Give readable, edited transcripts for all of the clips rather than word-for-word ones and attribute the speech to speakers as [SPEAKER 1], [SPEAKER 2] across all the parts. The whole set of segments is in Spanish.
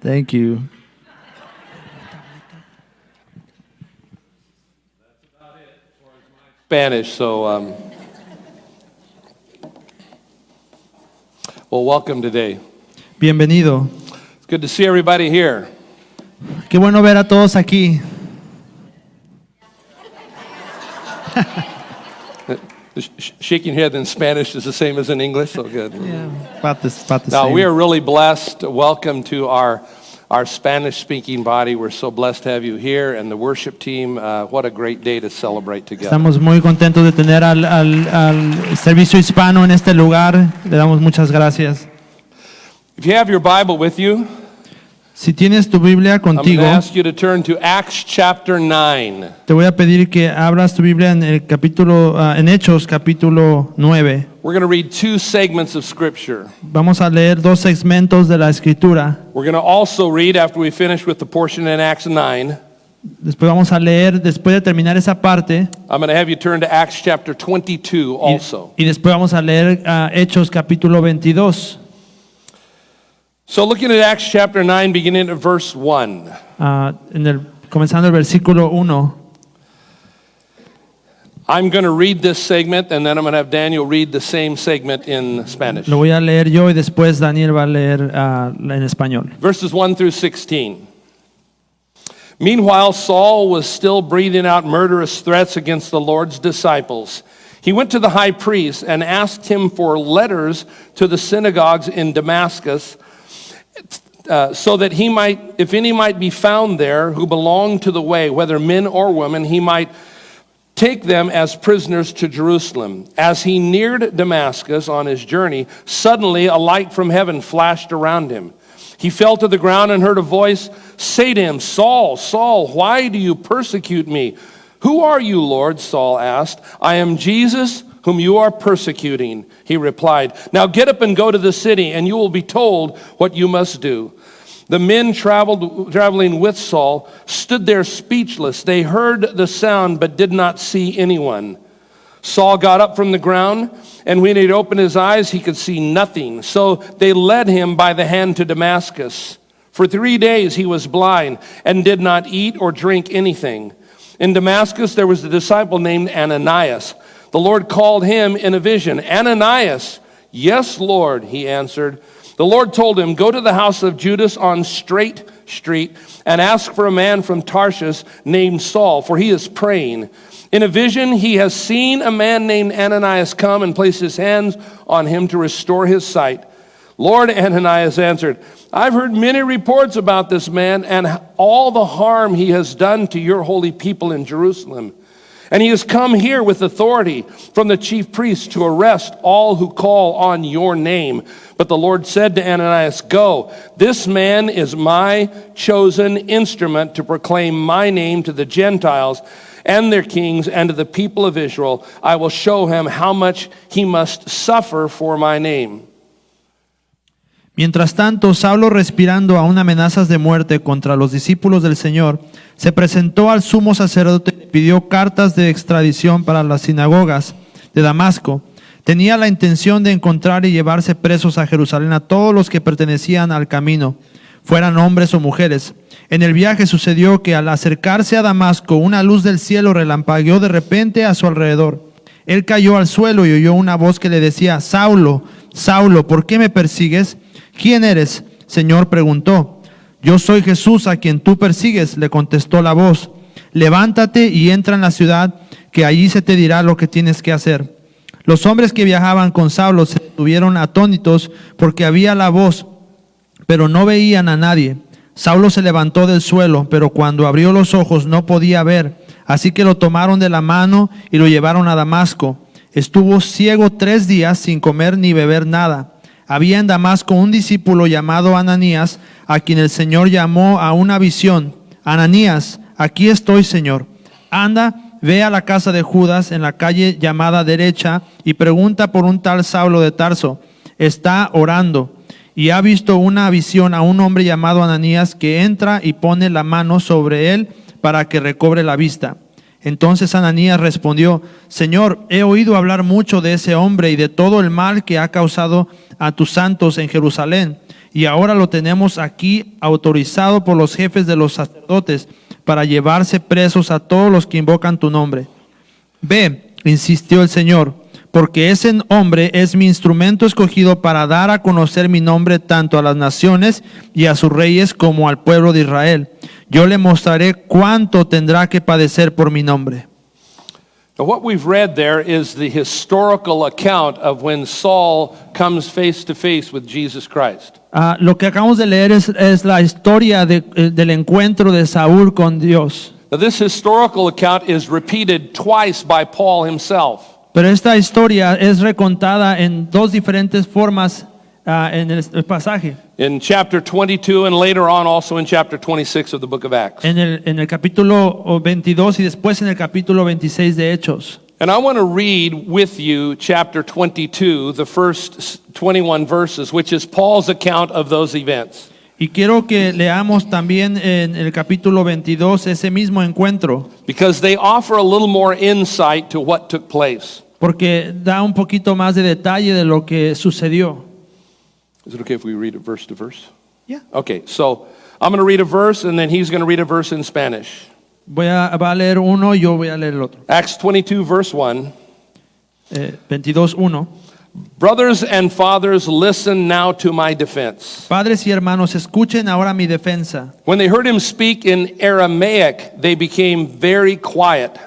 [SPEAKER 1] Thank you.
[SPEAKER 2] Spanish, so well, welcome today.
[SPEAKER 1] Bienvenido.
[SPEAKER 2] It's good to see everybody here.
[SPEAKER 1] Qué bueno ver a todos aquí.
[SPEAKER 2] Shaking head in Spanish is the same as in English, so good.
[SPEAKER 1] About the
[SPEAKER 2] Now,
[SPEAKER 1] same.
[SPEAKER 2] we are really blessed. Welcome to our Spanish-speaking body. We're so blessed to have you here, and the worship team. What a great day to celebrate together.
[SPEAKER 1] Estamos muy contentos de tener al servicio hispano en este lugar. Le damos muchas gracias.
[SPEAKER 2] If you have your Bible with you,
[SPEAKER 1] Si tienes tu Biblia
[SPEAKER 2] I'm going
[SPEAKER 1] contigo,
[SPEAKER 2] to ask you to turn to Acts chapter 9.
[SPEAKER 1] te voy a pedir que abras tu Biblia en el capítulo, en Hechos capítulo 9.
[SPEAKER 2] We're going to read two segments of Scripture.
[SPEAKER 1] Vamos a leer dos segmentos de la Escritura.
[SPEAKER 2] We're going to also read, after we finish with the portion in Acts 9,
[SPEAKER 1] Después vamos a leer, después de terminar esa parte,
[SPEAKER 2] I'm going to have you turn to Acts chapter 22 also.
[SPEAKER 1] y después vamos a leer Hechos capítulo 22.
[SPEAKER 2] So looking at Acts chapter 9, beginning at verse 1.
[SPEAKER 1] Comenzando el versículo 1.
[SPEAKER 2] I'm going to read this segment, and then I'm going to have Daniel read the same segment in Spanish.
[SPEAKER 1] Lo voy a leer yo y después Daniel va a leer en español.
[SPEAKER 2] Verses 1 through 16. Meanwhile, Saul was still breathing out murderous threats against the Lord's disciples. He went to the high priest and asked him for letters to the synagogues in Damascus, so that he might, if any might be found there who belong to the way, whether men or women, he might take them as prisoners to Jerusalem. As he neared Damascus on his journey, suddenly a light from heaven flashed around him. He fell to the ground and heard a voice say to him, Saul, Saul, why do you persecute me? Who are you, Lord? Saul asked. I am Jesus, whom you are persecuting, he replied. Now get up and go to the city, and you will be told what you must do. The men traveling with Saul stood there speechless. They heard the sound but did not see anyone. Saul got up from the ground, and when he opened his eyes, he could see nothing. So they led him by the hand to Damascus. For 3 days he was blind and did not eat or drink anything. In Damascus there was a disciple named Ananias. The Lord called him in a vision. Ananias, yes, Lord, he answered. The Lord told him, go to the house of Judas on Straight Street and ask for a man from Tarshish named Saul, for he is praying. In a vision, he has seen a man named Ananias come and place his hands on him to restore his sight. Lord, Ananias answered, I've heard many reports about this man and all the harm he has done to your holy people in Jerusalem. And he has come here with authority from the chief priests to arrest all who call on your name. But the Lord said to Ananias, go, this man is my chosen instrument to proclaim my name to the Gentiles and their kings and to the people of Israel. I will show him how much he must suffer for my name.
[SPEAKER 1] Mientras tanto, Saulo, respirando aún amenazas de muerte contra los discípulos del Señor, se presentó al sumo sacerdote y pidió cartas de extradición para las sinagogas de Damasco. Tenía la intención de encontrar y llevarse presos a Jerusalén a todos los que pertenecían al camino, fueran hombres o mujeres. En el viaje sucedió que al acercarse a Damasco, una luz del cielo relampagueó de repente a su alrededor. Él cayó al suelo y oyó una voz que le decía, Saulo, Saulo, ¿por qué me persigues? ¿Quién eres? Señor, preguntó. Yo soy Jesús a quien tú persigues, le contestó la voz. Levántate y entra en la ciudad, que allí se te dirá lo que tienes que hacer. Los hombres que viajaban con Saulo se detuvieron atónitos porque había la voz, pero no veían a nadie. Saulo se levantó del suelo, pero cuando abrió los ojos no podía ver. Así que lo tomaron de la mano y lo llevaron a Damasco. Estuvo ciego 3 días sin comer ni beber nada. Había en Damasco un discípulo llamado Ananías, a quien el Señor llamó a una visión. Ananías, aquí estoy, Señor. Anda, ve a la casa de Judas en la calle llamada Derecha y pregunta por un tal Saulo de Tarso. Está orando y ha visto una visión a un hombre llamado Ananías que entra y pone la mano sobre él para que recobre la vista. Entonces Ananías respondió, Señor, he oído hablar mucho de ese hombre y de todo el mal que ha causado a tus santos en Jerusalén. y ahora lo tenemos aquí autorizado por los jefes de los sacerdotes para llevarse presos a todos los que invocan tu nombre. Ve, insistió el Señor, porque ese hombre es mi instrumento escogido para dar a conocer mi nombre tanto a las naciones y a sus reyes como al pueblo de Israel. Yo le mostraré cuánto tendrá que padecer por mi nombre.
[SPEAKER 2] Now, what we've read there is the historical account of when Saul comes face to face with Jesus Christ.
[SPEAKER 1] Lo que acabamos de leer es la historia del encuentro de Saúl con Dios.
[SPEAKER 2] Now, this historical account is repeated twice by Paul himself.
[SPEAKER 1] Pero esta historia es recontada en dos diferentes formas en el pasaje.
[SPEAKER 2] In chapter 22 and later on also in chapter 26 of the book of Acts.
[SPEAKER 1] En el capítulo 22 y después en el capítulo 26 de Hechos.
[SPEAKER 2] And I want to read with you chapter 22, the first 21 verses, which is Paul's account of those events.
[SPEAKER 1] Y quiero que leamos también en el capítulo 22 ese mismo encuentro,
[SPEAKER 2] Because they offer a little more insight to what took place.
[SPEAKER 1] porque da un poquito más de detalle de lo que sucedió.
[SPEAKER 2] Is it okay if we read it verse to verse?
[SPEAKER 1] Yeah.
[SPEAKER 2] Okay, so I'm going to read a verse and then he's going to read a verse in Spanish.
[SPEAKER 1] Va a leer uno y yo voy a leer el otro.
[SPEAKER 2] Acts 22, verse 1.
[SPEAKER 1] 22:1.
[SPEAKER 2] Brothers and fathers, listen now to my defense.
[SPEAKER 1] Padres y hermanos, escuchen ahora mi defensa.
[SPEAKER 2] When they heard him speak in Aramaic, they became very quiet.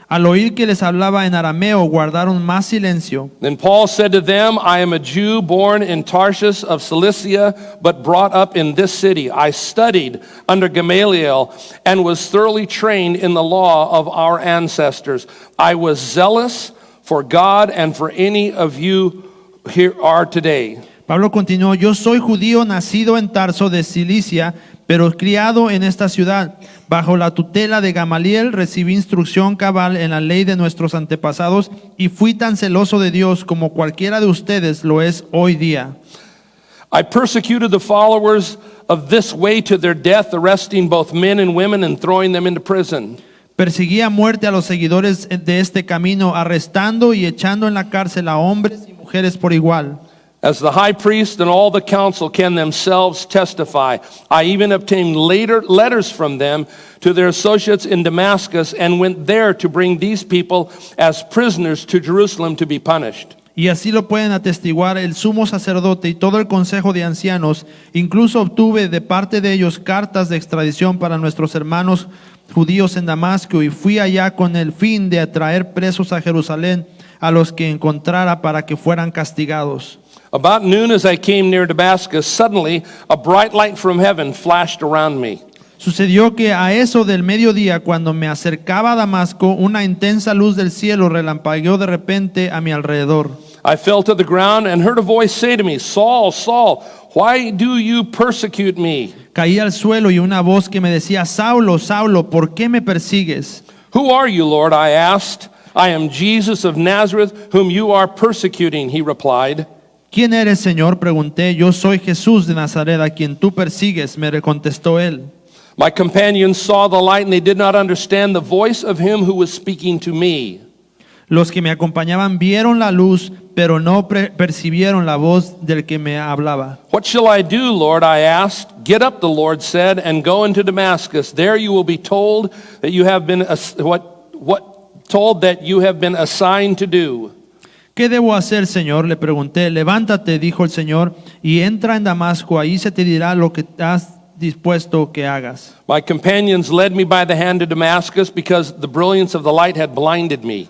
[SPEAKER 1] Al oír que les hablaba en arameo, guardaron más silencio.
[SPEAKER 2] Then Paul said to them, I am a Jew born in Tarshish of Cilicia, but brought up in this city. I studied under Gamaliel and was thoroughly trained in the law of our ancestors. I was zealous for God and for any of you here are today.
[SPEAKER 1] Pablo continuó, yo soy judío nacido en Tarso de Cilicia, pero criado en esta ciudad. Bajo la tutela de Gamaliel recibí instrucción cabal en la ley de nuestros antepasados y fui tan celoso de Dios como cualquiera de ustedes lo es hoy día.
[SPEAKER 2] I persecuted the followers of this way to their death, arresting both men and women and throwing them into prison.
[SPEAKER 1] Perseguí a muerte a los seguidores de este camino, arrestando y echando en la cárcel a hombres y mujeres por igual.
[SPEAKER 2] As the high priest and all the council can themselves testify, I even obtained later letters from them to their associates in Damascus and went there to bring these people as prisoners to Jerusalem to be punished.
[SPEAKER 1] Y así lo pueden atestiguar el sumo sacerdote y todo el consejo de ancianos. Incluso obtuve de parte de ellos cartas de extradición para nuestros hermanos judíos en Damasco y fui allá con el fin de atraer presos a Jerusalén a los que encontrara para que fueran castigados.
[SPEAKER 2] About noon, as I came near Damascus, suddenly a bright light from heaven flashed around me.
[SPEAKER 1] Sucedió que a eso del mediodía, cuando me acercaba a Damasco, una intensa luz del cielo relampagueó de repente a mi alrededor.
[SPEAKER 2] I fell to the ground and heard a voice say to me, Saul, Saul, why do you persecute me?
[SPEAKER 1] Caí al suelo y una voz que me decía, Saulo, Saulo, ¿por qué me persigues?
[SPEAKER 2] Who are you, Lord? I asked. I am Jesus of Nazareth, whom you are persecuting, he replied.
[SPEAKER 1] ¿Quién eres, Señor? Pregunté. Yo soy Jesús de Nazaret, a quien tú persigues, me contestó él.
[SPEAKER 2] My companions saw the light and they did not understand the voice of him who was speaking to me.
[SPEAKER 1] Los que me acompañaban vieron la luz, pero no percibieron la voz del que me hablaba.
[SPEAKER 2] What shall I do, Lord? I asked. Get up, the Lord said, and go into Damascus. There you will be told that you have been assigned to do.
[SPEAKER 1] ¿Qué debo hacer, Señor? Le pregunté. Levántate, dijo el Señor, y entra en Damasco. Ahí se te dirá lo que has dispuesto que hagas.
[SPEAKER 2] My companions led me by the hand to Damascus because the brilliance of the light had blinded me.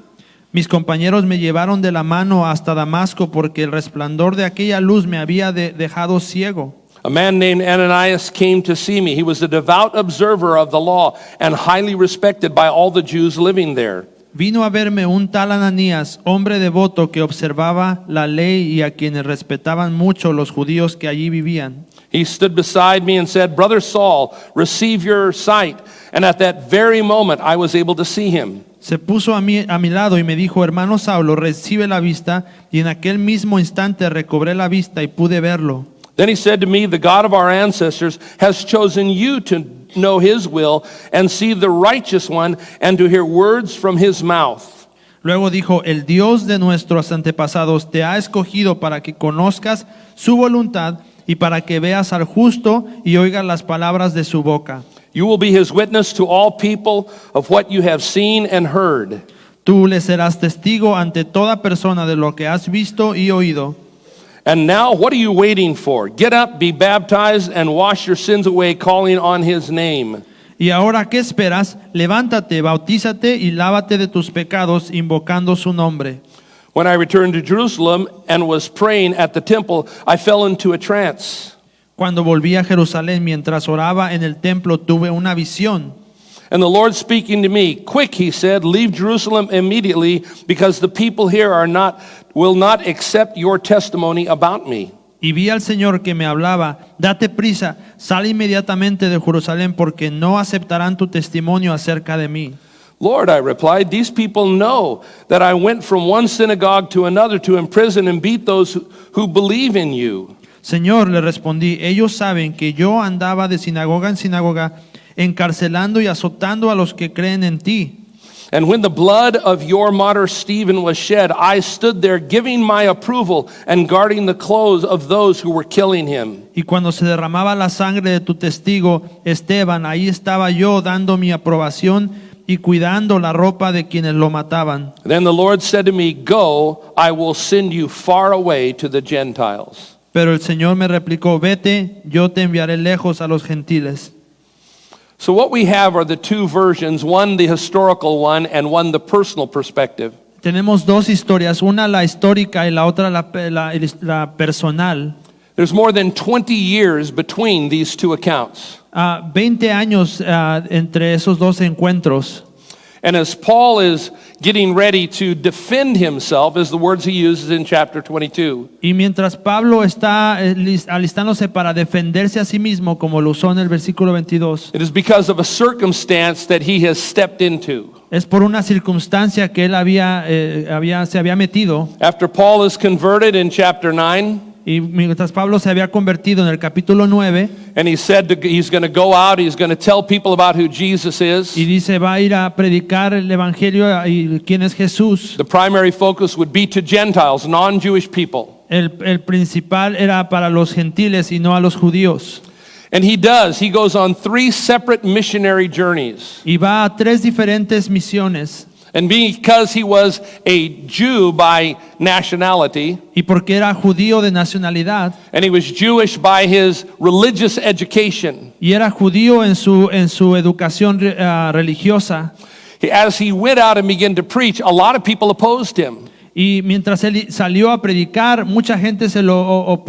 [SPEAKER 1] Mis compañeros me llevaron de la mano hasta Damasco porque el resplandor de aquella luz me había dejado ciego.
[SPEAKER 2] A man named Ananias came to see me. He was a devout observer of the law and highly respected by all the Jews living there.
[SPEAKER 1] Vino a verme un tal Ananías, hombre devoto que observaba la ley y a quienes respetaban mucho los judíos que allí vivían.
[SPEAKER 2] He stood beside me and said, Brother Saul, receive your sight. And at that very moment, I was able to see him.
[SPEAKER 1] Se puso a mi lado y me dijo, hermano Saulo, recibe la vista, y en aquel mismo instante recobré la vista y pude verlo.
[SPEAKER 2] Then he said to me, the God of our ancestors has chosen you to know his will and see the righteous one and to hear words from his mouth.
[SPEAKER 1] Luego dijo, el Dios de nuestros antepasados te ha escogido para que conozcas su voluntad y para que veas al justo y oigas las palabras de su boca.
[SPEAKER 2] You will be his witness to all people of what you have seen and heard.
[SPEAKER 1] Tú le serás testigo ante toda persona de lo que has visto y oído.
[SPEAKER 2] And now, what are you waiting for? Get up, be baptized, and wash your sins away, calling on his name.
[SPEAKER 1] Y ahora, ¿qué esperas? Levántate, bautízate y lávate de tus pecados, invocando su nombre.
[SPEAKER 2] When I returned to Jerusalem and was praying at the temple, I fell into a trance.
[SPEAKER 1] Cuando volví a Jerusalén, mientras oraba en el templo, tuve una visión.
[SPEAKER 2] And the Lord speaking to me, quick, he said, leave Jerusalem immediately, because the people here will not accept your testimony about me.
[SPEAKER 1] Y vi al Señor que me hablaba, date prisa, sal inmediatamente de Jerusalén, porque no aceptarán tu testimonio acerca de mí.
[SPEAKER 2] Lord, I replied, these people know that I went from one synagogue to another to imprison and beat those who believe in you.
[SPEAKER 1] Señor, le respondí, ellos saben que yo andaba de sinagoga en sinagoga, encarcelando y azotando a los que creen en ti.
[SPEAKER 2] And when the blood of your martyr Stephen was shed, I stood there giving my approval and guarding the clothes of those who were killing him.
[SPEAKER 1] Y cuando se derramaba la sangre de tu testigo, Esteban, ahí estaba yo dando mi aprobación y cuidando la ropa de quienes lo mataban.
[SPEAKER 2] Then the Lord said to me, go, I will send you far away to the Gentiles.
[SPEAKER 1] Pero el Señor me replicó, vete, yo te enviaré lejos a los gentiles.
[SPEAKER 2] So what we have are the two versions, one the historical one and one the personal perspective.
[SPEAKER 1] Tenemos dos historias, una la histórica y la otra la personal.
[SPEAKER 2] There's more than 20 years between these two accounts.
[SPEAKER 1] 20 años entre esos dos encuentros.
[SPEAKER 2] And as Paul is getting ready to defend himself, as the words he uses in chapter 22,
[SPEAKER 1] Y mientras Pablo está alistándose para defenderse a sí mismo, como lo usó en el versículo 22,
[SPEAKER 2] it is because of a circumstance that he has stepped into.
[SPEAKER 1] es por una circunstancia que él se había metido.
[SPEAKER 2] After Paul is converted in chapter 9,
[SPEAKER 1] Y mientras Pablo se había convertido en el capítulo 9,
[SPEAKER 2] and he said he's going to go out, he's going to tell people about who Jesus is.
[SPEAKER 1] y dice, va a ir a predicar el evangelio y quién es Jesús.
[SPEAKER 2] The primary focus would be to Gentiles, non-Jewish people.
[SPEAKER 1] El principal era para los gentiles y no a los judíos.
[SPEAKER 2] And he goes on 3 separate missionary journeys.
[SPEAKER 1] Y va a 3 diferentes misiones.
[SPEAKER 2] And because he was a Jew by nationality,
[SPEAKER 1] Y porque era judío de nacionalidad,
[SPEAKER 2] and he was Jewish by his religious education,
[SPEAKER 1] y era judío en su educación religiosa,
[SPEAKER 2] as he went out and began to preach, a lot of people opposed him.
[SPEAKER 1] y mientras él salió a predicar, mucha gente se lo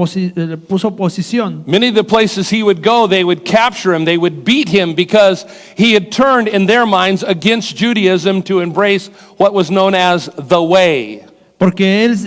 [SPEAKER 1] puso oposición.
[SPEAKER 2] Many of the places he would go, they would capture him, they would beat him, because he had turned in their minds against Judaism to embrace what was known as the way.
[SPEAKER 1] Porque él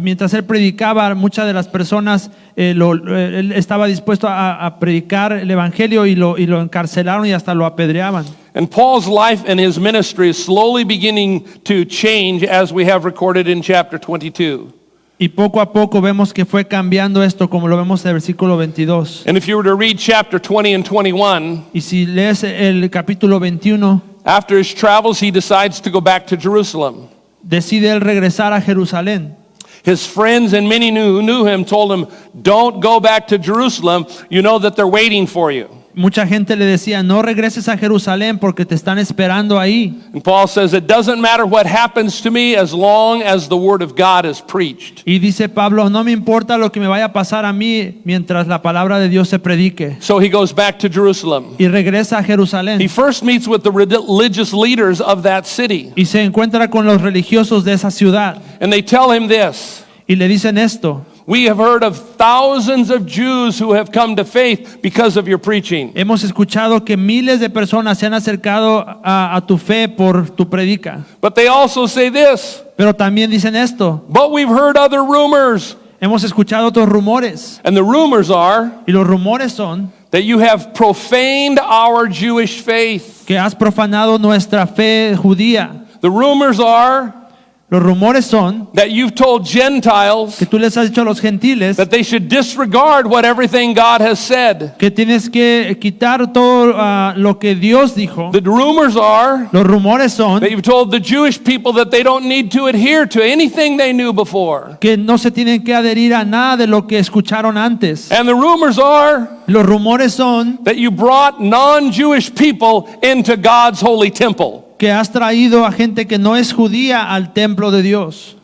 [SPEAKER 1] mientras él predicaba, muchas de las personas él estaba dispuesto a predicar el evangelio y lo encarcelaron y hasta lo apedreaban.
[SPEAKER 2] And Paul's life and his ministry is slowly beginning to change, as we have recorded in chapter 22.
[SPEAKER 1] Y poco a poco vemos que fue cambiando esto, como lo vemos en el versículo 22.
[SPEAKER 2] And if you were to read chapter 20 and 21,
[SPEAKER 1] Y si lees el capítulo 21,
[SPEAKER 2] after his travels, he decides to go back to Jerusalem.
[SPEAKER 1] decide él regresar a Jerusalén.
[SPEAKER 2] His friends and many who knew him told him, don't go back to Jerusalem. You know that they're waiting for you.
[SPEAKER 1] Mucha gente le decía, no regreses a Jerusalén porque te están esperando ahí.
[SPEAKER 2] And Paul says, it doesn't matter what happens to me as long as the word of God is preached.
[SPEAKER 1] Y dice Pablo, no me importa lo que me vaya a pasar a mí mientras la palabra de Dios se predique.
[SPEAKER 2] So he goes back to Jerusalem.
[SPEAKER 1] Y regresa a Jerusalén.
[SPEAKER 2] He first meets with the religious leaders of that city.
[SPEAKER 1] Y se encuentra con los religiosos de esa ciudad.
[SPEAKER 2] And they tell him this.
[SPEAKER 1] Y le dicen esto.
[SPEAKER 2] We have heard of thousands of Jews who have come to faith because of your preaching.
[SPEAKER 1] Hemos escuchado que miles de personas se han acercado a tu fe por tu predica.
[SPEAKER 2] But they also say this.
[SPEAKER 1] Pero también dicen esto.
[SPEAKER 2] But we've heard other rumors.
[SPEAKER 1] Hemos escuchado otros rumores.
[SPEAKER 2] And the rumors are
[SPEAKER 1] Y los rumores son
[SPEAKER 2] that you have profaned our Jewish faith.
[SPEAKER 1] que has profanado nuestra fe judía.
[SPEAKER 2] The rumors are
[SPEAKER 1] Los rumores son
[SPEAKER 2] that you've told Gentiles
[SPEAKER 1] que tú les has dicho a los gentiles
[SPEAKER 2] that they should disregard what everything God has said.
[SPEAKER 1] que tienes que quitar todo lo que Dios dijo.
[SPEAKER 2] The rumors are
[SPEAKER 1] Los rumores son
[SPEAKER 2] that you've told the Jewish people that they don't need to adhere to anything they knew before.
[SPEAKER 1] que no se tienen que adherir a nada de lo que escucharon antes.
[SPEAKER 2] And the rumors are
[SPEAKER 1] Los rumores son
[SPEAKER 2] that you brought non-Jewish people into God's holy temple.
[SPEAKER 1] que has traído a gente que no es judía al templo de Dios.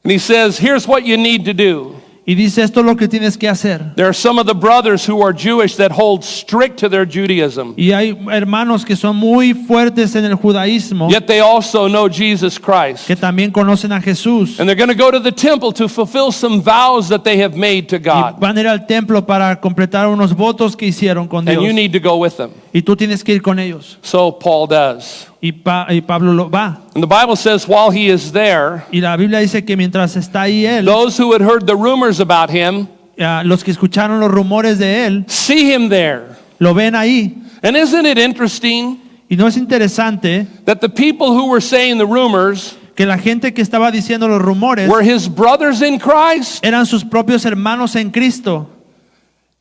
[SPEAKER 2] And he says, here's what you need to do.
[SPEAKER 1] Y dice, esto es lo que tienes que hacer.
[SPEAKER 2] There are some of the brothers who are Jewish that hold strict to their Judaism.
[SPEAKER 1] Y hay hermanos que son muy fuertes en el judaísmo,
[SPEAKER 2] Yet they also know Jesus Christ.
[SPEAKER 1] que también conocen a Jesús.
[SPEAKER 2] And they're going to go to the temple to fulfill some vows that they have made to
[SPEAKER 1] Y
[SPEAKER 2] God.
[SPEAKER 1] van a ir al templo para completar unos votos que hicieron con
[SPEAKER 2] And you
[SPEAKER 1] Dios.
[SPEAKER 2] need to go with them.
[SPEAKER 1] Y tú tienes que ir con ellos.
[SPEAKER 2] So Paul does.
[SPEAKER 1] Y Pablo lo va.
[SPEAKER 2] And the Bible says while he is there,
[SPEAKER 1] Y la Biblia dice que mientras está ahí él,
[SPEAKER 2] those who had heard the rumors about him
[SPEAKER 1] los que escucharon los rumores de él,
[SPEAKER 2] see him there.
[SPEAKER 1] lo ven ahí.
[SPEAKER 2] And isn't it interesting
[SPEAKER 1] Y no es interesante
[SPEAKER 2] that the people who were saying the rumors
[SPEAKER 1] que la gente que estaba diciendo los rumores
[SPEAKER 2] were his brothers in Christ?
[SPEAKER 1] eran sus propios hermanos en Cristo.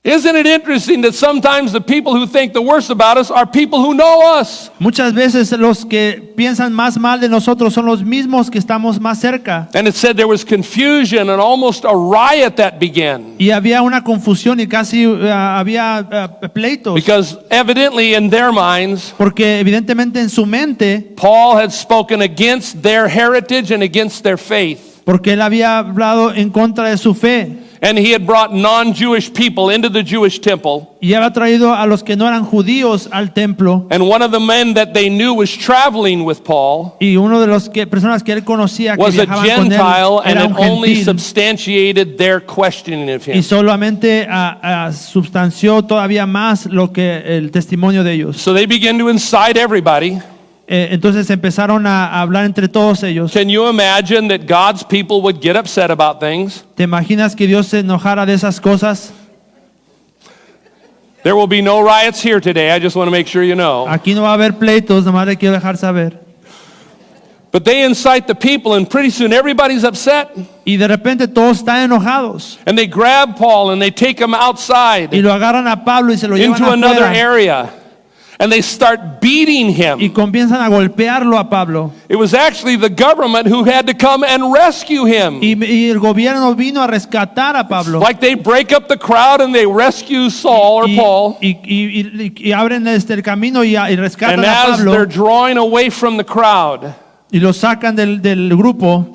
[SPEAKER 2] Isn't it interesting that sometimes the people who think the worst about us are people who know us?
[SPEAKER 1] Muchas veces los que piensan más mal de nosotros son los mismos que estamos más cerca.
[SPEAKER 2] And it said there was confusion and almost a riot that began.
[SPEAKER 1] Y había una confusión y casi había pleitos.
[SPEAKER 2] Because evidently in their minds,
[SPEAKER 1] Porque evidentemente en su mente,
[SPEAKER 2] Paul had spoken against their heritage and against their faith.
[SPEAKER 1] porque él había hablado en contra de su fe.
[SPEAKER 2] And he had brought non-Jewish people into the Jewish temple.
[SPEAKER 1] Y había traído a los que no eran judíos al templo.
[SPEAKER 2] And one of the men that they knew was traveling with Paul
[SPEAKER 1] Y uno de los personas que él conocía que
[SPEAKER 2] was a
[SPEAKER 1] viajaban con él
[SPEAKER 2] Gentile, and
[SPEAKER 1] era
[SPEAKER 2] it
[SPEAKER 1] un
[SPEAKER 2] only
[SPEAKER 1] gentil.
[SPEAKER 2] substantiated their questioning of
[SPEAKER 1] Y
[SPEAKER 2] him.
[SPEAKER 1] solamente substanció todavía más lo que el testimonio de ellos.
[SPEAKER 2] So they began to incite everybody.
[SPEAKER 1] Entonces empezaron a hablar entre todos ellos.
[SPEAKER 2] Can you imagine that God's people would get upset about things?
[SPEAKER 1] ¿Te imaginas que Dios se enojara de esas cosas?
[SPEAKER 2] There will be no riots here today. I just want to make sure you know.
[SPEAKER 1] Aquí no va a haber pleitos, nomás le quiero dejar saber.
[SPEAKER 2] But they incite the people, and pretty soon everybody's upset.
[SPEAKER 1] Y de repente todos están enojados.
[SPEAKER 2] And they grab Paul and they take him
[SPEAKER 1] Y
[SPEAKER 2] outside
[SPEAKER 1] lo agarran a Pablo y se lo llevan
[SPEAKER 2] into another
[SPEAKER 1] afuera.
[SPEAKER 2] area. And they start beating
[SPEAKER 1] Y
[SPEAKER 2] him.
[SPEAKER 1] comienzan a golpearlo a Pablo.
[SPEAKER 2] It was actually the government who had to come and rescue him.
[SPEAKER 1] Y el gobierno vino a rescatar a Pablo.
[SPEAKER 2] Like they break up the crowd and they rescue Saul or Paul.
[SPEAKER 1] Y abren el camino y rescatan
[SPEAKER 2] And
[SPEAKER 1] a
[SPEAKER 2] as
[SPEAKER 1] Pablo.
[SPEAKER 2] they're drawing away from the crowd,
[SPEAKER 1] Y lo sacan del grupo.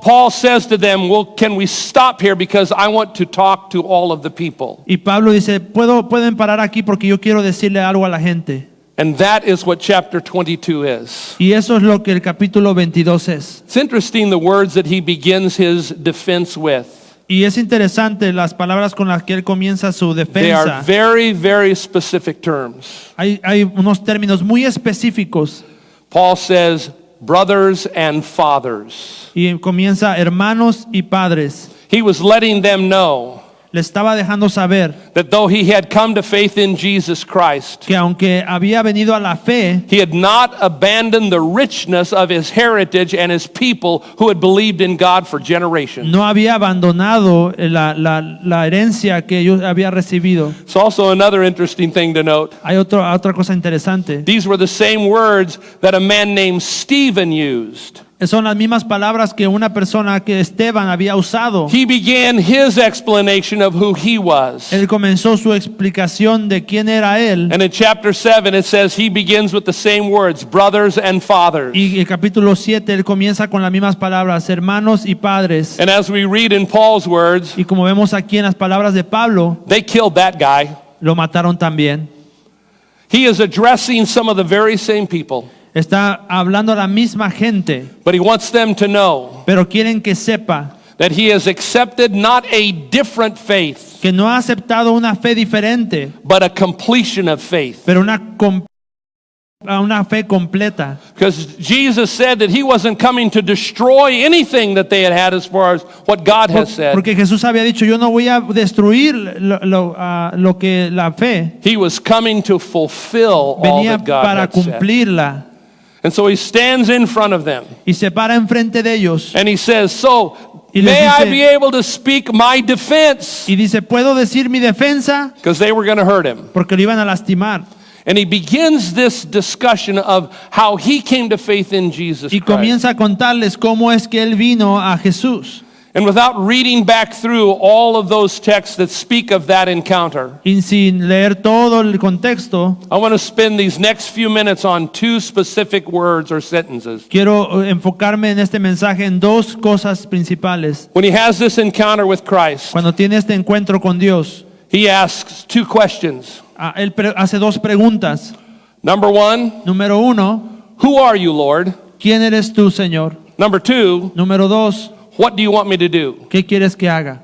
[SPEAKER 2] Paul says to them, well, can we stop here because I want to talk to all of the people.
[SPEAKER 1] Y Pablo dice, pueden parar aquí porque yo quiero decirle algo a la gente.
[SPEAKER 2] And that is what chapter 22 is.
[SPEAKER 1] Y eso es lo que el capítulo 22 es.
[SPEAKER 2] It's interesting the words that he begins his defense with.
[SPEAKER 1] Y es interesante las palabras con las que él comienza su
[SPEAKER 2] They are
[SPEAKER 1] defensa.
[SPEAKER 2] very, very specific terms.
[SPEAKER 1] Hay unos términos muy específicos.
[SPEAKER 2] Paul says, brothers and fathers.
[SPEAKER 1] Y comienza hermanos y padres.
[SPEAKER 2] He was letting them know
[SPEAKER 1] Le estaba dejando saber
[SPEAKER 2] that though he had come to faith in Jesus Christ,
[SPEAKER 1] que aunque había venido a la fe,
[SPEAKER 2] he had not abandoned the richness of his heritage and his people who had believed in God for generations.
[SPEAKER 1] no había abandonado la herencia que yo había recibido.
[SPEAKER 2] It's also another interesting thing to note.
[SPEAKER 1] Hay otra cosa interesante.
[SPEAKER 2] These were the same words that a man named Stephen used.
[SPEAKER 1] Son las mismas palabras que una persona que Esteban había usado.
[SPEAKER 2] He began his explanation of who he was.
[SPEAKER 1] Él comenzó su explicación de quién era él.
[SPEAKER 2] And in chapter 7 it says he begins with the same words, brothers and fathers.
[SPEAKER 1] Y el capítulo 7 él comienza con las mismas palabras, hermanos y padres.
[SPEAKER 2] And as we read in Paul's words,
[SPEAKER 1] Y como vemos aquí en las palabras de Pablo,
[SPEAKER 2] they killed that guy.
[SPEAKER 1] lo mataron también.
[SPEAKER 2] He is addressing some of the very same people,
[SPEAKER 1] Está hablando a la misma gente,
[SPEAKER 2] but he wants them to know
[SPEAKER 1] pero quieren que sepa
[SPEAKER 2] that he has accepted not a different faith,
[SPEAKER 1] que no ha aceptado una fe diferente,
[SPEAKER 2] but a completion of faith.
[SPEAKER 1] pero una fe completa.
[SPEAKER 2] Because Jesus said that he wasn't coming to destroy anything that they had had as far as what God has said.
[SPEAKER 1] Porque Jesús había dicho, yo no voy a destruir lo que la fe,
[SPEAKER 2] He was coming to fulfill all
[SPEAKER 1] venía
[SPEAKER 2] that God
[SPEAKER 1] para
[SPEAKER 2] had said.
[SPEAKER 1] cumplirla.
[SPEAKER 2] And so he stands in front of them
[SPEAKER 1] y se para enfrente de ellos
[SPEAKER 2] and he says, so
[SPEAKER 1] Y les
[SPEAKER 2] may I
[SPEAKER 1] dice-
[SPEAKER 2] be able to speak my defense?
[SPEAKER 1] y dice, ¿puedo decir mi defensa?
[SPEAKER 2] Because they were going to hurt him.
[SPEAKER 1] Porque lo iban a lastimar.
[SPEAKER 2] And he begins this discussion of how he came to faith in Jesus
[SPEAKER 1] Y
[SPEAKER 2] Christ.
[SPEAKER 1] comienza a contarles cómo es que él vino a Jesús.
[SPEAKER 2] And without reading back through all of those texts that speak of that encounter,
[SPEAKER 1] Y sin leer todo el contexto,
[SPEAKER 2] I want to spend these next few minutes on two specific words or sentences.
[SPEAKER 1] quiero enfocarme en este mensaje en dos cosas principales.
[SPEAKER 2] When he has this encounter with Christ,
[SPEAKER 1] Cuando tiene este encuentro con Dios,
[SPEAKER 2] he asks two questions.
[SPEAKER 1] él hace dos preguntas.
[SPEAKER 2] Number one,
[SPEAKER 1] Número uno,
[SPEAKER 2] who are you, Lord?
[SPEAKER 1] ¿quién eres tú, Señor?
[SPEAKER 2] Number two,
[SPEAKER 1] Número dos,
[SPEAKER 2] what do you want me to do?
[SPEAKER 1] ¿qué quieres que haga?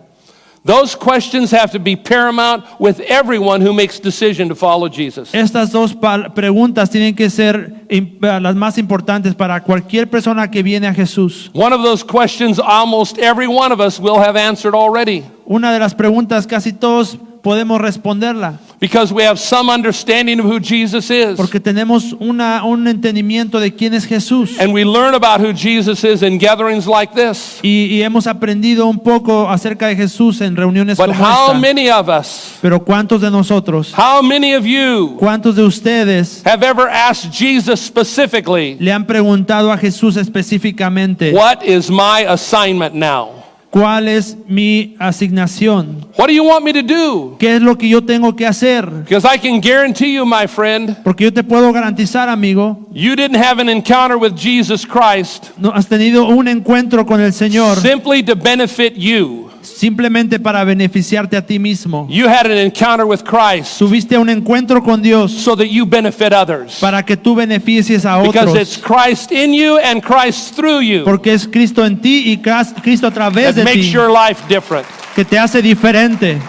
[SPEAKER 2] Those questions have to be paramount with everyone who makes decision to follow Jesus.
[SPEAKER 1] Estas dos preguntas tienen que ser las más importantes para cualquier persona que viene a Jesús.
[SPEAKER 2] One of those questions almost every one of us will have answered already,
[SPEAKER 1] Una de las preguntas casi todos podemos responderla,
[SPEAKER 2] because we have some understanding of who Jesus is.
[SPEAKER 1] porque tenemos un entendimiento de quién es Jesús.
[SPEAKER 2] And we learn about who Jesus is in gatherings like this.
[SPEAKER 1] Y hemos aprendido un poco acerca de Jesús en reuniones
[SPEAKER 2] But
[SPEAKER 1] como
[SPEAKER 2] how
[SPEAKER 1] esta.
[SPEAKER 2] many of us,
[SPEAKER 1] Pero ¿cuántos de nosotros,
[SPEAKER 2] how many of you
[SPEAKER 1] cuántos de ustedes
[SPEAKER 2] have ever asked Jesus specifically,
[SPEAKER 1] le han preguntado a Jesús específicamente,
[SPEAKER 2] what is my assignment now?
[SPEAKER 1] ¿cuál es mi asignación?
[SPEAKER 2] What do you want me to do?
[SPEAKER 1] ¿Qué es lo que yo tengo que hacer?
[SPEAKER 2] Because I can guarantee you, my friend,
[SPEAKER 1] Porque yo te puedo garantizar, amigo,
[SPEAKER 2] you didn't have an encounter with Jesus Christ
[SPEAKER 1] no has tenido un encuentro con el Señor
[SPEAKER 2] simply to benefit you.
[SPEAKER 1] simplemente para beneficiarte a ti mismo.
[SPEAKER 2] You had an encounter with Christ
[SPEAKER 1] Tuviste un encuentro con Dios
[SPEAKER 2] so that you benefit others.
[SPEAKER 1] para que tú beneficies a
[SPEAKER 2] Because it's
[SPEAKER 1] otros.
[SPEAKER 2] Christ in you and Christ through you
[SPEAKER 1] Porque es Cristo en ti y Cristo a través
[SPEAKER 2] that
[SPEAKER 1] de
[SPEAKER 2] makes
[SPEAKER 1] ti
[SPEAKER 2] your life different.
[SPEAKER 1] que te hace diferente.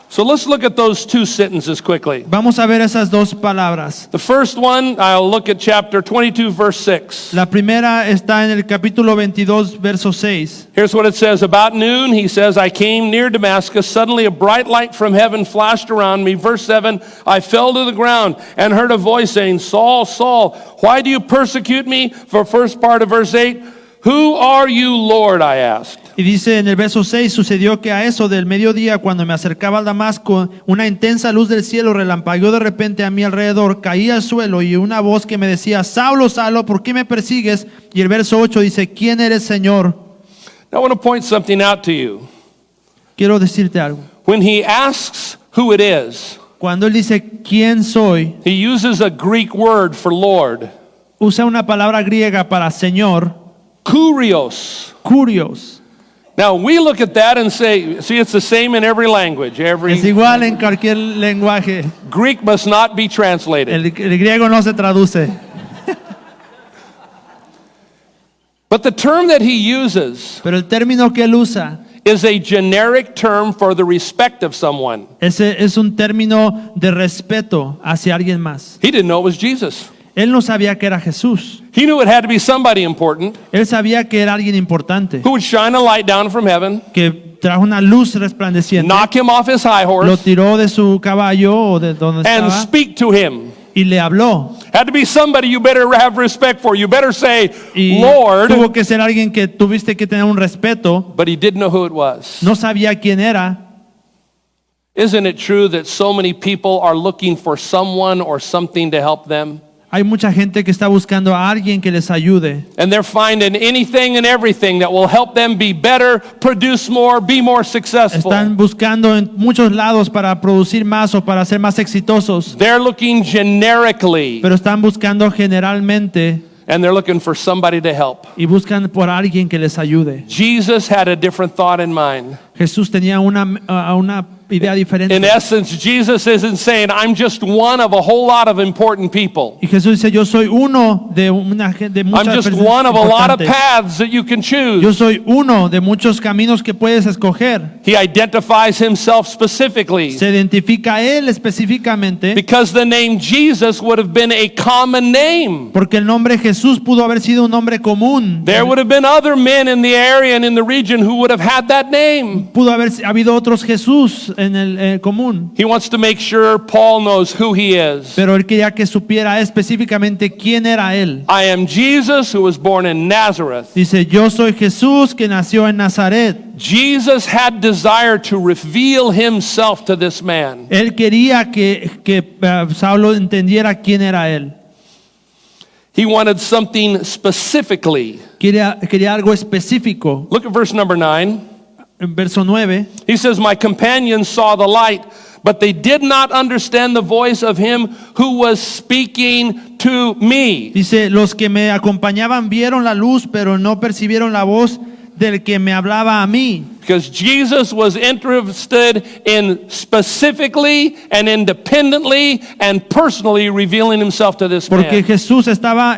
[SPEAKER 2] So let's look at those two sentences quickly.
[SPEAKER 1] Vamos a ver esas dos palabras.
[SPEAKER 2] The first one, I'll look at chapter 22, verse 6.
[SPEAKER 1] La primera está en el capítulo 22, verso 6.
[SPEAKER 2] Here's what it says. About noon, he says, I came near Damascus. Suddenly a bright light from heaven flashed around me. Verse 7, I fell to the ground and heard a voice saying, Saul, Saul, why do you persecute me? For first part of verse 8, who are you, Lord? I asked.
[SPEAKER 1] Y dice en el verso 6, sucedió que a eso del mediodía, cuando me acercaba al Damasco, una intensa luz del cielo relampagueó de repente a mi alrededor, caí al suelo y una voz que me decía, Saulo, Saulo, ¿por qué me persigues? Y el verso 8 dice, ¿quién eres, Señor?
[SPEAKER 2] Now, I want to point something out to you.
[SPEAKER 1] Quiero decirte algo.
[SPEAKER 2] When he asks who it is,
[SPEAKER 1] Cuando él dice, ¿quién soy?
[SPEAKER 2] he uses a Greek word for Lord,
[SPEAKER 1] Usa una palabra griega para Señor,
[SPEAKER 2] kurios.
[SPEAKER 1] kurios.
[SPEAKER 2] Now, we look at that and say, see, it's the same in every language.
[SPEAKER 1] Es igual en cualquier lenguaje.
[SPEAKER 2] Greek must not be translated.
[SPEAKER 1] El griego no se traduce.
[SPEAKER 2] But the term that he uses
[SPEAKER 1] Pero el término que él usa
[SPEAKER 2] is a generic term for the respect of someone.
[SPEAKER 1] ese es un término de respeto hacia alguien más.
[SPEAKER 2] He didn't know it was Jesus.
[SPEAKER 1] Él no sabía que era Jesús.
[SPEAKER 2] He knew it had to be somebody important
[SPEAKER 1] Él sabía que era alguien importante,
[SPEAKER 2] who would shine a light down from heaven,
[SPEAKER 1] que trajo una luz resplandeciente,
[SPEAKER 2] knock him off his high
[SPEAKER 1] lo
[SPEAKER 2] horse,
[SPEAKER 1] tiró de su caballo o de donde
[SPEAKER 2] and
[SPEAKER 1] estaba
[SPEAKER 2] speak to him.
[SPEAKER 1] y le habló.
[SPEAKER 2] Had to be somebody you better have respect for. You better say,
[SPEAKER 1] Y
[SPEAKER 2] Lord.
[SPEAKER 1] tuvo que ser alguien que tuviste que tener un respeto.
[SPEAKER 2] But he didn't know who it was.
[SPEAKER 1] No sabía quién era.
[SPEAKER 2] Isn't it true that so many people are looking for someone or something to help them?
[SPEAKER 1] Hay mucha gente que está buscando a alguien que les ayude.
[SPEAKER 2] And they're finding anything and everything that will help them be better, produce more, be more successful.
[SPEAKER 1] Están buscando en muchos lados para producir más o para ser más exitosos,
[SPEAKER 2] They're looking generically,
[SPEAKER 1] pero están buscando generalmente
[SPEAKER 2] and they're looking for somebody to help.
[SPEAKER 1] y buscan por alguien que les ayude.
[SPEAKER 2] Jesus had a different thought in mind.
[SPEAKER 1] Jesús tenía una idea diferente.
[SPEAKER 2] In essence, Jesus isn't saying, I'm just one of a whole lot of important people.
[SPEAKER 1] Y Jesús dice, yo soy uno de
[SPEAKER 2] I'm
[SPEAKER 1] muchas
[SPEAKER 2] just
[SPEAKER 1] personas
[SPEAKER 2] one of a lot of
[SPEAKER 1] importantes.
[SPEAKER 2] paths that you can
[SPEAKER 1] Yo
[SPEAKER 2] choose.
[SPEAKER 1] soy uno de muchos caminos que puedes escoger.
[SPEAKER 2] He identifies himself specifically
[SPEAKER 1] Se identifica a él específicamente
[SPEAKER 2] because the name Jesus would have been a common name.
[SPEAKER 1] porque el nombre Jesús pudo haber sido un nombre común.
[SPEAKER 2] There would have been other men in the area and in the region who would have had that name.
[SPEAKER 1] pudo haber habido otros Jesús en el común.
[SPEAKER 2] He wants to make sure Paul knows who he is.
[SPEAKER 1] Pero él quería que supiera específicamente quién era él.
[SPEAKER 2] I am Jesus who was born in Nazareth.
[SPEAKER 1] Dice, yo soy Jesús que nació en Nazaret.
[SPEAKER 2] Jesus had desire to reveal himself to this man.
[SPEAKER 1] Él quería que Saulo entendiera quién era él.
[SPEAKER 2] He wanted something specifically.
[SPEAKER 1] Quería algo específico.
[SPEAKER 2] Look at verse number 9.
[SPEAKER 1] En verso 9,
[SPEAKER 2] He says, my companions saw the light, but they did not understand the voice of him who was speaking to me.
[SPEAKER 1] dice, los que me acompañaban vieron la luz, pero no percibieron la voz del que me hablaba a mí.
[SPEAKER 2] Because Jesus was interested in specifically and independently and personally revealing himself to this
[SPEAKER 1] Porque
[SPEAKER 2] man.
[SPEAKER 1] Jesús estaba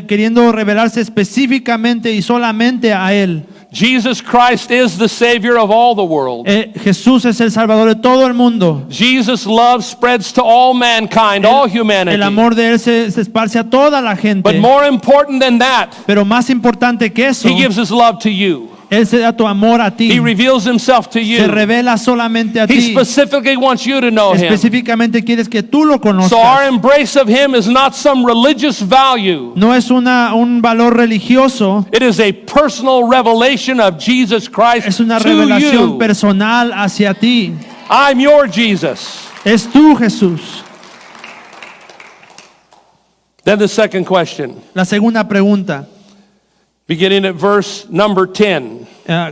[SPEAKER 1] queriendo revelarse específicamente y solamente a él.
[SPEAKER 2] Jesus Christ is the Savior of all the world.
[SPEAKER 1] Jesús es el Salvador de todo el mundo.
[SPEAKER 2] Jesus' love spreads to all mankind, all humanity.
[SPEAKER 1] El amor de él se esparce a toda la gente.
[SPEAKER 2] But more important than that,
[SPEAKER 1] Pero más importante que eso,
[SPEAKER 2] he gives his love to you.
[SPEAKER 1] él se da tu amor a ti.
[SPEAKER 2] He reveals himself to
[SPEAKER 1] Se
[SPEAKER 2] you.
[SPEAKER 1] revela solamente a
[SPEAKER 2] He
[SPEAKER 1] ti.
[SPEAKER 2] specifically wants you to know him.
[SPEAKER 1] Específicamente quieres que tú lo
[SPEAKER 2] So our
[SPEAKER 1] conozcas.
[SPEAKER 2] embrace of him is not some religious value.
[SPEAKER 1] No es un valor religioso,
[SPEAKER 2] It is a personal revelation of Jesus Christ
[SPEAKER 1] es una
[SPEAKER 2] to
[SPEAKER 1] revelación
[SPEAKER 2] you.
[SPEAKER 1] personal hacia ti.
[SPEAKER 2] I'm your Jesus.
[SPEAKER 1] Es tú, Jesús.
[SPEAKER 2] Then the second question,
[SPEAKER 1] La segunda pregunta,
[SPEAKER 2] beginning at verse number 10.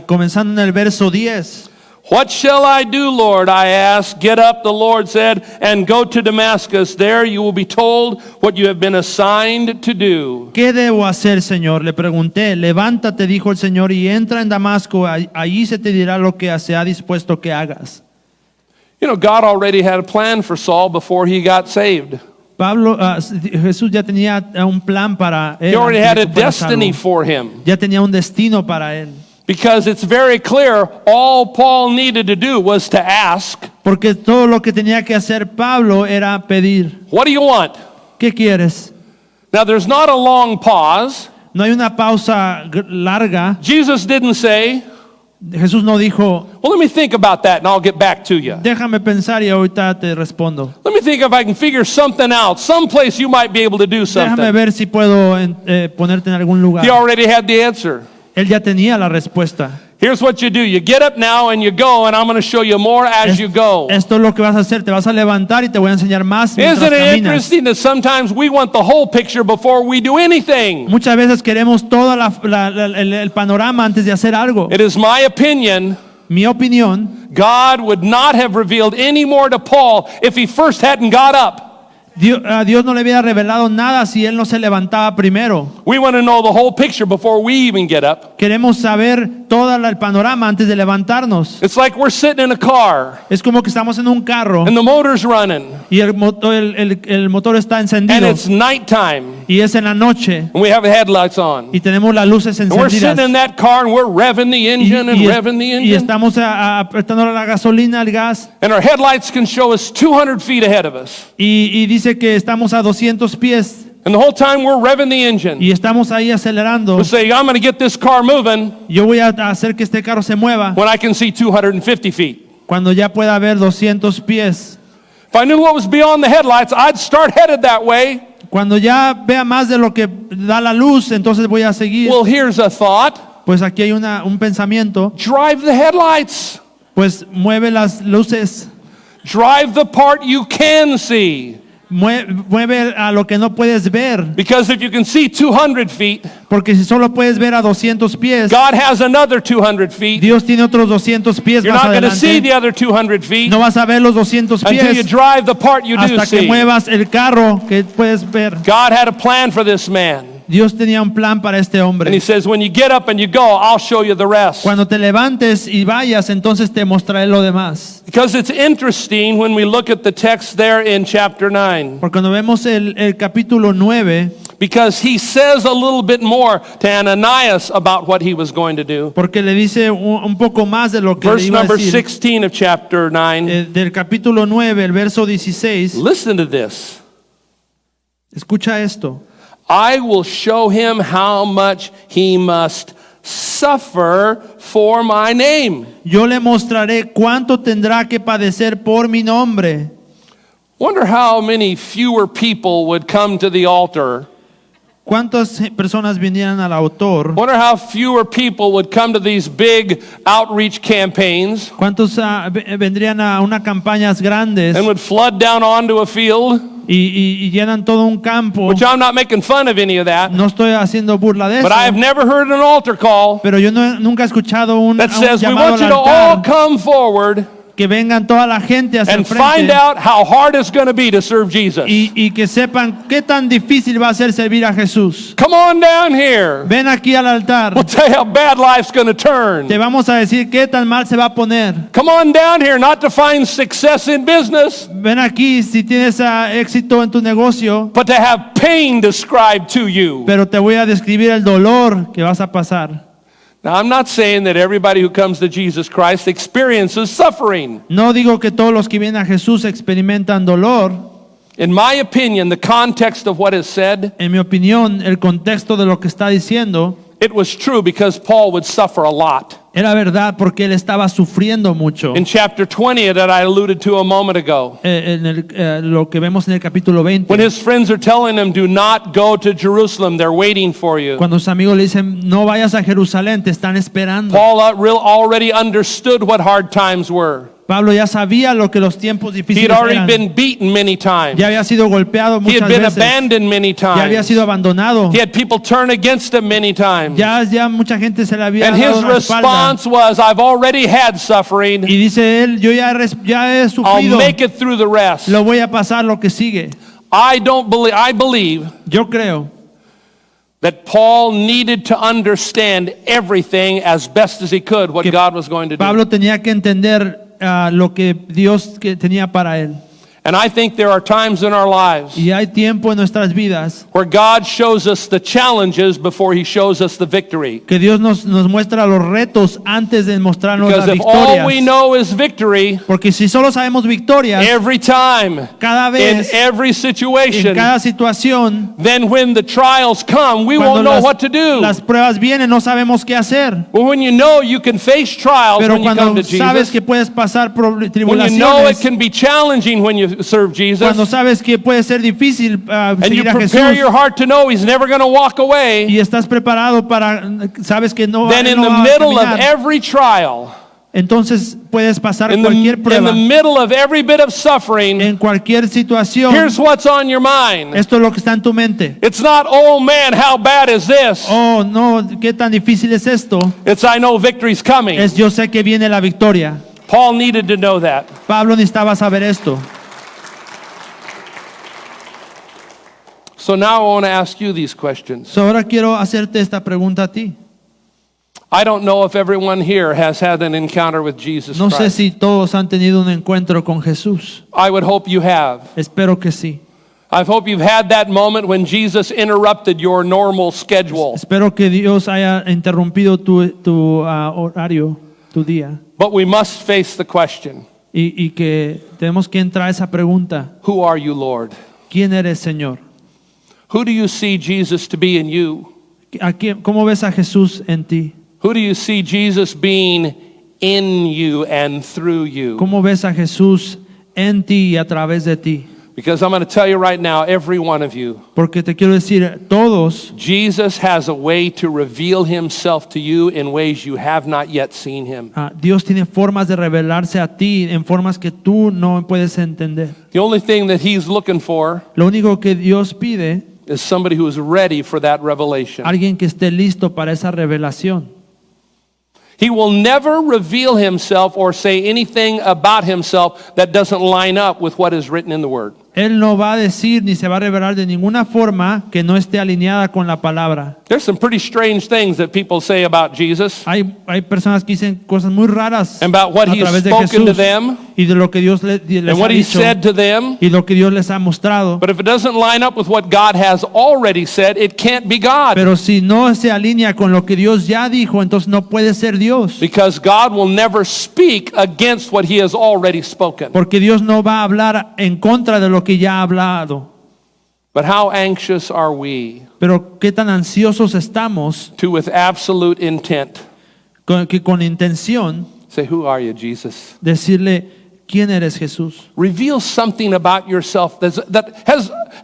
[SPEAKER 1] comenzando en el verso 10.
[SPEAKER 2] What shall I do, Lord? I asked. Get up, the Lord said, and go to Damascus. There you will be told what you have been assigned to do.
[SPEAKER 1] ¿Qué debo hacer, Señor? Le pregunté. Levántate, dijo el Señor, y entra en Damasco. Allí se te dirá lo que se ha dispuesto que hagas.
[SPEAKER 2] You know, God already had a plan for Saul before he got saved.
[SPEAKER 1] Jesús ya tenía un plan para él.
[SPEAKER 2] He already had a
[SPEAKER 1] antes de que fuera
[SPEAKER 2] destiny
[SPEAKER 1] salvo.
[SPEAKER 2] for him.
[SPEAKER 1] Ya tenía un destino para él.
[SPEAKER 2] Because it's very clear all Paul needed to do was to ask,
[SPEAKER 1] Porque todo lo que tenía que hacer Pablo era pedir.
[SPEAKER 2] what do you want?
[SPEAKER 1] ¿Qué quieres?
[SPEAKER 2] Now there's not a long pause.
[SPEAKER 1] No hay una pausa larga.
[SPEAKER 2] Jesus didn't say,
[SPEAKER 1] Jesús no dijo,
[SPEAKER 2] well, let me think about that and I'll get back to you.
[SPEAKER 1] déjame pensar y ahorita te respondo.
[SPEAKER 2] Let me think if I can figure something out, someplace you might be able to do
[SPEAKER 1] Déjame
[SPEAKER 2] something.
[SPEAKER 1] ver si puedo ponerte en algún lugar.
[SPEAKER 2] He already had the answer.
[SPEAKER 1] Él ya tenía la respuesta.
[SPEAKER 2] Here's what you do. You get up now and you go, and I'm going to show you more as you go.
[SPEAKER 1] Esto es lo que vas a hacer. Te vas a levantar y te voy a enseñar más mientras
[SPEAKER 2] Isn't it
[SPEAKER 1] caminas.
[SPEAKER 2] interesting that sometimes we want the whole picture before we do anything?
[SPEAKER 1] Muchas veces queremos todo el panorama antes de hacer algo.
[SPEAKER 2] It is my opinion,
[SPEAKER 1] Mi opinión,
[SPEAKER 2] God would not have revealed any more to Paul if he first hadn't got up.
[SPEAKER 1] Dios no le hubiera revelado nada si él no se levantaba primero.
[SPEAKER 2] We want to know the whole picture before we even get up.
[SPEAKER 1] Queremos saber todo el panorama antes de levantarnos.
[SPEAKER 2] It's like we're sitting in a car
[SPEAKER 1] Es como que estamos en un carro
[SPEAKER 2] and the motor's running
[SPEAKER 1] y el motor está
[SPEAKER 2] and
[SPEAKER 1] encendido
[SPEAKER 2] it's nighttime
[SPEAKER 1] y es en la noche
[SPEAKER 2] and we have the headlights on.
[SPEAKER 1] y tenemos las luces
[SPEAKER 2] And we're sitting in
[SPEAKER 1] encendidas
[SPEAKER 2] that car and we're revving the engine and revving the
[SPEAKER 1] y
[SPEAKER 2] engine.
[SPEAKER 1] estamos apretando la gasolina, el gas
[SPEAKER 2] And our headlights can show us 200 feet ahead of us.
[SPEAKER 1] y dice que estamos a 200 pies
[SPEAKER 2] And the whole time we're revving the engine.
[SPEAKER 1] y estamos ahí acelerando.
[SPEAKER 2] We say, I'm going to get this car moving
[SPEAKER 1] Yo voy a hacer que este carro se mueva
[SPEAKER 2] when I can see 250 feet.
[SPEAKER 1] cuando ya pueda haber 200 pies.
[SPEAKER 2] If I knew what was beyond the headlights, I'd start headed that way.
[SPEAKER 1] Cuando ya vea más de lo que da la luz, entonces voy a seguir.
[SPEAKER 2] Well, here's a thought.
[SPEAKER 1] Pues aquí hay un pensamiento.
[SPEAKER 2] Drive the headlights.
[SPEAKER 1] Pues mueve las luces.
[SPEAKER 2] Drive the part you can see.
[SPEAKER 1] Mueve a lo que no puedes ver.
[SPEAKER 2] Because if you can see 200 feet,
[SPEAKER 1] Porque si solo puedes ver a 200 pies,
[SPEAKER 2] God has another 200 feet.
[SPEAKER 1] Dios tiene otros 200 pies
[SPEAKER 2] You're
[SPEAKER 1] más
[SPEAKER 2] not going to see
[SPEAKER 1] adelante.
[SPEAKER 2] the other 200 feet
[SPEAKER 1] No vas a ver los 200
[SPEAKER 2] until you
[SPEAKER 1] pies
[SPEAKER 2] drive the part you do
[SPEAKER 1] hasta que
[SPEAKER 2] see.
[SPEAKER 1] muevas el carro que puedes ver.
[SPEAKER 2] God had a plan for this man.
[SPEAKER 1] Dios tenía un plan para este
[SPEAKER 2] And he
[SPEAKER 1] hombre.
[SPEAKER 2] says, when you get up and you go, I'll show you the rest.
[SPEAKER 1] Cuando te levantes y vayas, entonces te mostraré lo demás.
[SPEAKER 2] Because it's interesting when we look at the text there in chapter 9.
[SPEAKER 1] Porque cuando vemos el capítulo 9,
[SPEAKER 2] Because he says a little bit more to Ananias about what he was going to do.
[SPEAKER 1] porque le dice un poco más de lo que le
[SPEAKER 2] Verse
[SPEAKER 1] iba a
[SPEAKER 2] number
[SPEAKER 1] decir.
[SPEAKER 2] 16 of chapter 9.
[SPEAKER 1] Del capítulo 9, el verso 16,
[SPEAKER 2] Listen to this.
[SPEAKER 1] escucha esto.
[SPEAKER 2] I will show him how much he must suffer for my name.
[SPEAKER 1] Yo le mostraré cuánto tendrá que padecer por mi nombre.
[SPEAKER 2] Wonder how many fewer people would come to the altar.
[SPEAKER 1] ¿Cuántas personas vinieran al autor?
[SPEAKER 2] Wonder how fewer people would come to these big outreach campaigns
[SPEAKER 1] ¿Cuántos vendrían a unas campañas grandes
[SPEAKER 2] and would flood down onto a field?
[SPEAKER 1] y llenan todo un campo?
[SPEAKER 2] Which I'm not making fun of any of that,
[SPEAKER 1] No estoy haciendo burla de
[SPEAKER 2] but
[SPEAKER 1] eso,
[SPEAKER 2] I have never heard an altar call
[SPEAKER 1] pero yo nunca he escuchado un
[SPEAKER 2] that says, we
[SPEAKER 1] llamado
[SPEAKER 2] want you
[SPEAKER 1] al
[SPEAKER 2] to all
[SPEAKER 1] altar
[SPEAKER 2] come forward
[SPEAKER 1] que vengan toda la gente hacia el
[SPEAKER 2] and find
[SPEAKER 1] frente
[SPEAKER 2] out how hard it's going to be to serve Jesus.
[SPEAKER 1] y que sepan qué tan difícil va a ser servir a Jesús.
[SPEAKER 2] Come on down here.
[SPEAKER 1] Ven aquí al altar.
[SPEAKER 2] We'll tell you how bad life's going to
[SPEAKER 1] Te
[SPEAKER 2] turn.
[SPEAKER 1] vamos a decir qué tan mal se va a poner.
[SPEAKER 2] Come on down here, not to find success in business,
[SPEAKER 1] Ven aquí si tienes éxito en tu negocio,
[SPEAKER 2] but to have pain described to you.
[SPEAKER 1] pero te voy a describir el dolor que vas a pasar.
[SPEAKER 2] Now, I'm not saying that everybody who comes to Jesus Christ experiences suffering.
[SPEAKER 1] No digo que todos los que vienen a Jesús experimentan dolor.
[SPEAKER 2] In my opinion, the context of what is said,
[SPEAKER 1] En mi opinión, el contexto de lo que está diciendo
[SPEAKER 2] it was true because Paul would suffer a lot.
[SPEAKER 1] era verdad porque él estaba sufriendo mucho.
[SPEAKER 2] In chapter 20 that I alluded to a moment ago,
[SPEAKER 1] Lo que vemos en el capítulo 20,
[SPEAKER 2] when his friends are telling him, do not go to Jerusalem, they're waiting for you.
[SPEAKER 1] cuando sus amigos le dicen, no vayas a Jerusalén, te están esperando.
[SPEAKER 2] Paul already understood what hard times were.
[SPEAKER 1] Pablo ya sabía lo que los tiempos
[SPEAKER 2] He had
[SPEAKER 1] difíciles
[SPEAKER 2] already
[SPEAKER 1] eran.
[SPEAKER 2] been beaten many times.
[SPEAKER 1] Ya había sido golpeado
[SPEAKER 2] He had
[SPEAKER 1] muchas
[SPEAKER 2] been
[SPEAKER 1] veces.
[SPEAKER 2] abandoned many
[SPEAKER 1] Ya había
[SPEAKER 2] times.
[SPEAKER 1] sido abandonado.
[SPEAKER 2] He had people turn against him many times.
[SPEAKER 1] Ya mucha gente se le había
[SPEAKER 2] And
[SPEAKER 1] dado
[SPEAKER 2] his
[SPEAKER 1] la espalda.
[SPEAKER 2] response was, I've already had suffering.
[SPEAKER 1] Y dice él, yo ya he
[SPEAKER 2] I'll
[SPEAKER 1] sufrido.
[SPEAKER 2] make it through the rest.
[SPEAKER 1] Lo voy a pasar lo que sigue.
[SPEAKER 2] I believe
[SPEAKER 1] Yo creo
[SPEAKER 2] that Paul needed to understand everything as best as he could what
[SPEAKER 1] que
[SPEAKER 2] God was going to do.
[SPEAKER 1] Pablo tenía que entender lo que Dios tenía para él.
[SPEAKER 2] And I think there are times in our lives
[SPEAKER 1] Y hay tiempo en nuestras vidas
[SPEAKER 2] where God shows us the challenges before he shows us the victory.
[SPEAKER 1] que Dios nos muestra los retos antes de mostrarnos
[SPEAKER 2] Because
[SPEAKER 1] las
[SPEAKER 2] if all we
[SPEAKER 1] victorias.
[SPEAKER 2] know is victory,
[SPEAKER 1] Porque si solo sabemos victorias,
[SPEAKER 2] every time,
[SPEAKER 1] cada
[SPEAKER 2] in
[SPEAKER 1] vez,
[SPEAKER 2] every
[SPEAKER 1] en
[SPEAKER 2] situation,
[SPEAKER 1] cada situación,
[SPEAKER 2] then when the trials come, we
[SPEAKER 1] cuando
[SPEAKER 2] won't know what to
[SPEAKER 1] las
[SPEAKER 2] do.
[SPEAKER 1] pruebas vienen, no sabemos qué hacer.
[SPEAKER 2] But when you know you can face trials
[SPEAKER 1] Pero
[SPEAKER 2] when you come
[SPEAKER 1] cuando
[SPEAKER 2] to
[SPEAKER 1] sabes
[SPEAKER 2] Jesus,
[SPEAKER 1] que puedes pasar
[SPEAKER 2] when you know it
[SPEAKER 1] tribulaciones,
[SPEAKER 2] can be challenging when you serve Jesus,
[SPEAKER 1] cuando sabes que puede ser difícil
[SPEAKER 2] and you
[SPEAKER 1] seguir a
[SPEAKER 2] prepare
[SPEAKER 1] Jesús
[SPEAKER 2] your heart to know he's never going to walk away,
[SPEAKER 1] y estás preparado sabes que no,
[SPEAKER 2] then in
[SPEAKER 1] no
[SPEAKER 2] the
[SPEAKER 1] va a
[SPEAKER 2] middle of
[SPEAKER 1] caminar,
[SPEAKER 2] every trial,
[SPEAKER 1] entonces puedes pasar
[SPEAKER 2] in
[SPEAKER 1] cualquier
[SPEAKER 2] the
[SPEAKER 1] prueba,
[SPEAKER 2] middle of every bit of suffering,
[SPEAKER 1] en cualquier situación.
[SPEAKER 2] here's what's on your mind.
[SPEAKER 1] Esto es lo que está en tu mente.
[SPEAKER 2] It's not, oh man, how bad is this?
[SPEAKER 1] Oh, no, qué tan difícil es esto.
[SPEAKER 2] It's, I know victory's coming.
[SPEAKER 1] Es yo sé que viene la victoria.
[SPEAKER 2] Paul needed to know that.
[SPEAKER 1] Pablo necesitaba saber esto.
[SPEAKER 2] So now I want to ask you these questions.
[SPEAKER 1] So, ahora quiero hacerte esta pregunta a ti.
[SPEAKER 2] I don't know if everyone here has had an encounter with Jesus
[SPEAKER 1] No sé
[SPEAKER 2] Christ.
[SPEAKER 1] si todos han tenido un encuentro con Jesús.
[SPEAKER 2] I would hope you have.
[SPEAKER 1] Espero que sí.
[SPEAKER 2] I hope you've had that moment when Jesus interrupted your normal schedule.
[SPEAKER 1] Espero que Dios haya interrumpido tu horario, tu día.
[SPEAKER 2] But we must face the question,
[SPEAKER 1] Y que tenemos que entrar a esa pregunta.
[SPEAKER 2] who are you, Lord?
[SPEAKER 1] ¿Quién eres, Señor?
[SPEAKER 2] Who do you see Jesus to be in you?
[SPEAKER 1] ¿Cómo ves a Jesús en ti?
[SPEAKER 2] Who do you see Jesus being in you and through you?
[SPEAKER 1] ¿Cómo ves a Jesús en ti y a través de ti?
[SPEAKER 2] Because I'm going to tell you right now, every one of you,
[SPEAKER 1] Porque te quiero decir, todos,
[SPEAKER 2] Jesus has a way to reveal himself to you in ways you have not yet seen him.
[SPEAKER 1] Dios tiene formas de revelarse a ti en formas que tú no puedes entender.
[SPEAKER 2] The only thing that he's looking for
[SPEAKER 1] Lo único que Dios pide,
[SPEAKER 2] is somebody who is ready for that revelation.
[SPEAKER 1] alguien que esté listo para esa revelación.
[SPEAKER 2] He will never reveal himself or say anything about himself that doesn't line up with what is written in the Word.
[SPEAKER 1] Él no va a decir ni se va a revelar de ninguna forma que no esté alineada con la palabra.
[SPEAKER 2] There's some pretty strange things that people say about Jesus
[SPEAKER 1] Hay personas que dicen cosas muy raras
[SPEAKER 2] and about what
[SPEAKER 1] a
[SPEAKER 2] he has
[SPEAKER 1] través de
[SPEAKER 2] spoken to
[SPEAKER 1] Jesús
[SPEAKER 2] them
[SPEAKER 1] y de lo que Dios les
[SPEAKER 2] and
[SPEAKER 1] ha
[SPEAKER 2] what he
[SPEAKER 1] dicho
[SPEAKER 2] said to them.
[SPEAKER 1] y lo que Dios les ha mostrado.
[SPEAKER 2] But if it doesn't line up with what God has already said, it can't be God.
[SPEAKER 1] Pero si no se alinea con lo que Dios ya dijo, entonces no puede ser Dios.
[SPEAKER 2] Because God will never speak against what he has already spoken.
[SPEAKER 1] Porque Dios no va a hablar en contra de lo que ya ha hablado.
[SPEAKER 2] But how anxious are we
[SPEAKER 1] Pero qué tan ansiosos estamos
[SPEAKER 2] to, with absolute intent,
[SPEAKER 1] que con intención
[SPEAKER 2] say, who are you, Jesus?
[SPEAKER 1] decirle, ¿quién eres, Jesús?
[SPEAKER 2] Reveal something about yourself that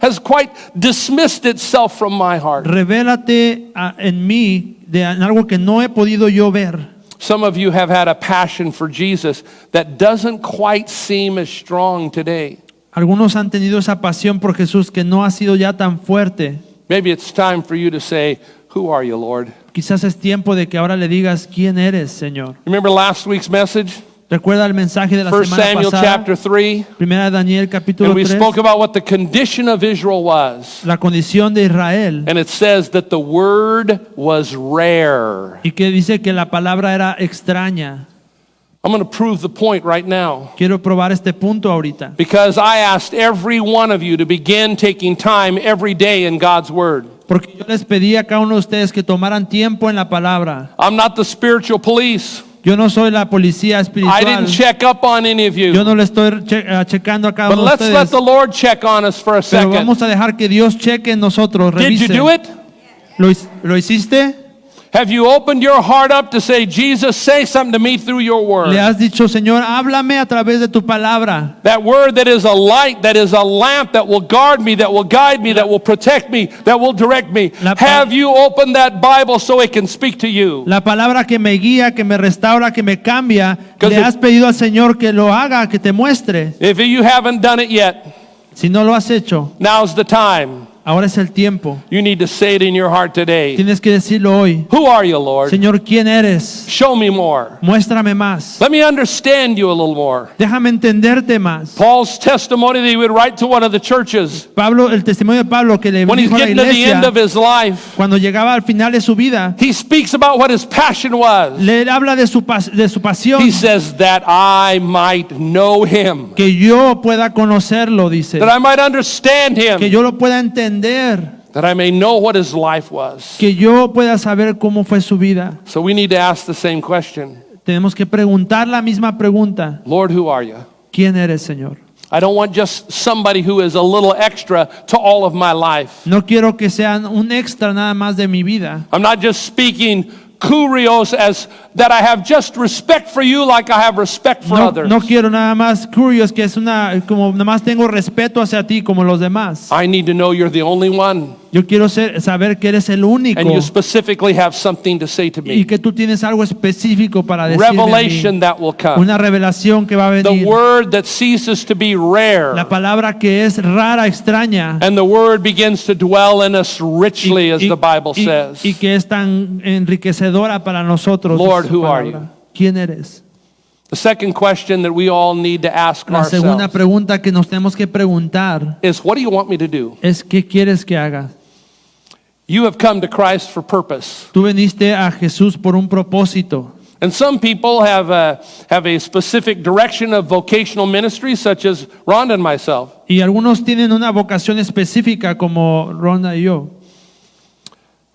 [SPEAKER 2] has quite dismissed itself from my heart.
[SPEAKER 1] Revélate en mí en algo que no he podido yo ver.
[SPEAKER 2] Some of you have had a passion for Jesus that doesn't quite seem as strong today.
[SPEAKER 1] Algunos han tenido esa pasión por Jesús que no ha sido ya tan fuerte.
[SPEAKER 2] Maybe it's time for you to say, who are you, Lord?
[SPEAKER 1] Quizás es tiempo de que ahora le digas, ¿quién eres, Señor?
[SPEAKER 2] Remember last week's message?
[SPEAKER 1] Recuerda el mensaje de la
[SPEAKER 2] 1
[SPEAKER 1] semana
[SPEAKER 2] Samuel
[SPEAKER 1] pasada,
[SPEAKER 2] chapter 3.
[SPEAKER 1] Primera de Daniel capítulo
[SPEAKER 2] And we
[SPEAKER 1] 3,
[SPEAKER 2] spoke about what the condition of Israel was.
[SPEAKER 1] la condición de Israel,
[SPEAKER 2] And it says that the word was rare.
[SPEAKER 1] y que dice que la palabra era extraña.
[SPEAKER 2] I'm going to prove the point right now.
[SPEAKER 1] Quiero probar este punto ahorita,
[SPEAKER 2] Because I asked every one of you to begin taking time every day in God's word.
[SPEAKER 1] porque yo les pedí a cada uno de ustedes que tomaran tiempo en la palabra.
[SPEAKER 2] I'm not the spiritual police.
[SPEAKER 1] Yo no soy la policía
[SPEAKER 2] I
[SPEAKER 1] espiritual.
[SPEAKER 2] didn't check up on any of
[SPEAKER 1] Yo
[SPEAKER 2] you.
[SPEAKER 1] no le estoy checando a cada
[SPEAKER 2] But
[SPEAKER 1] uno de
[SPEAKER 2] let's let
[SPEAKER 1] ustedes.
[SPEAKER 2] the Lord check on us for a
[SPEAKER 1] Pero
[SPEAKER 2] second.
[SPEAKER 1] vamos a dejar que Dios cheque en nosotros,
[SPEAKER 2] Did you
[SPEAKER 1] revise.
[SPEAKER 2] do it?
[SPEAKER 1] ¿Lo hiciste?
[SPEAKER 2] Have you opened your heart up to say, Jesus, say something to me through your
[SPEAKER 1] Le
[SPEAKER 2] word?
[SPEAKER 1] has dicho, Señor, háblame a través de tu palabra.
[SPEAKER 2] That word that is a light, that is a lamp, that will guard me, that will guide me, that will protect me, that will direct me.
[SPEAKER 1] La pa-
[SPEAKER 2] Have you opened that Bible so it can speak to you?
[SPEAKER 1] La palabra que me guía, que me restaura, que me cambia.
[SPEAKER 2] Because
[SPEAKER 1] Le
[SPEAKER 2] it-
[SPEAKER 1] has pedido al Señor que lo haga, que te muestre.
[SPEAKER 2] If you haven't done it yet,
[SPEAKER 1] Si no lo has hecho,
[SPEAKER 2] now's the time.
[SPEAKER 1] ahora es el tiempo.
[SPEAKER 2] You need to say it in your heart today.
[SPEAKER 1] Tienes que decirlo hoy.
[SPEAKER 2] Who are you, Lord?
[SPEAKER 1] Señor, ¿quién eres?
[SPEAKER 2] Show me more.
[SPEAKER 1] Muéstrame más.
[SPEAKER 2] Let me understand you a little more.
[SPEAKER 1] Déjame entenderte más.
[SPEAKER 2] Paul's testimony that he would write to one of the churches
[SPEAKER 1] Pablo, el testimonio de Pablo que le
[SPEAKER 2] when he's
[SPEAKER 1] dijo a la
[SPEAKER 2] getting to the end
[SPEAKER 1] iglesia
[SPEAKER 2] of his life,
[SPEAKER 1] cuando llegaba al final de su vida,
[SPEAKER 2] he speaks about what his passion was.
[SPEAKER 1] le habla de su pasión,
[SPEAKER 2] He says that I might know him,
[SPEAKER 1] que yo pueda conocerlo, dice,
[SPEAKER 2] that I might understand
[SPEAKER 1] que
[SPEAKER 2] him,
[SPEAKER 1] yo lo pueda entender,
[SPEAKER 2] that I may know what his life was.
[SPEAKER 1] que yo pueda saber cómo fue su vida.
[SPEAKER 2] So we need to ask the same question.
[SPEAKER 1] Tenemos que preguntar la misma pregunta.
[SPEAKER 2] Lord, who are you?
[SPEAKER 1] ¿Quién eres, Señor?
[SPEAKER 2] I don't want just somebody who is a little extra to all of my life.
[SPEAKER 1] No quiero que sean un extra nada más de mi vida.
[SPEAKER 2] I'm not just speaking kurios as that I have just respect for you like I have respect for others.
[SPEAKER 1] No quiero nada más curious, que es como nada más tengo respeto hacia ti como los demás.
[SPEAKER 2] I need to know you're the only one,
[SPEAKER 1] Yo quiero saber que eres el único
[SPEAKER 2] and you specifically have something to say to
[SPEAKER 1] y
[SPEAKER 2] me.
[SPEAKER 1] que tú tienes algo específico para decirme a mí.
[SPEAKER 2] Revelation that will come.
[SPEAKER 1] Una revelación que va a
[SPEAKER 2] The
[SPEAKER 1] venir.
[SPEAKER 2] word that ceases to be rare,
[SPEAKER 1] La palabra que es rara, extraña.
[SPEAKER 2] and the word begins to dwell in us richly, as the Bible says.
[SPEAKER 1] Y que es tan enriquecedora para nosotros.
[SPEAKER 2] Lord,
[SPEAKER 1] dice su
[SPEAKER 2] who are
[SPEAKER 1] palabra. ¿Quién eres?
[SPEAKER 2] The second question that we all need to ask
[SPEAKER 1] La segunda
[SPEAKER 2] ourselves
[SPEAKER 1] pregunta que nos tenemos que preguntar
[SPEAKER 2] is, what do you want me to do?
[SPEAKER 1] es ¿qué quieres que haga?
[SPEAKER 2] You have come to Christ for purpose.
[SPEAKER 1] Tú viniste a Jesús por un propósito.
[SPEAKER 2] And some people have a specific direction of vocational ministry, such as Rhonda and myself.
[SPEAKER 1] Y algunos tienen una vocación específica como Ronda y yo.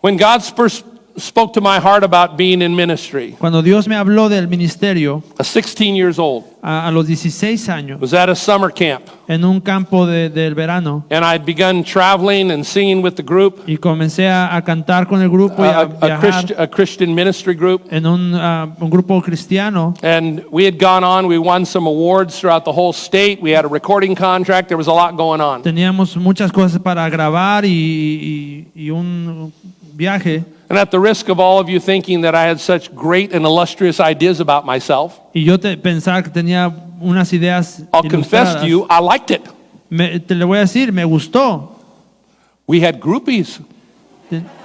[SPEAKER 2] When God first spoke to my heart about being in ministry,
[SPEAKER 1] Cuando Dios me habló del ministerio
[SPEAKER 2] a 16 years old,
[SPEAKER 1] a los 16 años
[SPEAKER 2] was at a summer camp,
[SPEAKER 1] en un campo del verano
[SPEAKER 2] and I'd begun traveling and singing with the group,
[SPEAKER 1] y comencé a cantar con el grupo y a viajar
[SPEAKER 2] a Christian ministry group.
[SPEAKER 1] en un grupo cristiano.
[SPEAKER 2] And we had gone on, we won some awards throughout the whole state. We had a recording contract. There was a lot going on.
[SPEAKER 1] Teníamos muchas cosas para grabar y un viaje.
[SPEAKER 2] And at the risk of all of you thinking that I had such great and illustrious ideas about myself,
[SPEAKER 1] Y yo pensaba que tenía unas ideas
[SPEAKER 2] I'll confess to
[SPEAKER 1] ilustradas.
[SPEAKER 2] you, I liked it.
[SPEAKER 1] Te le voy a decir, me gustó.
[SPEAKER 2] We had groupies,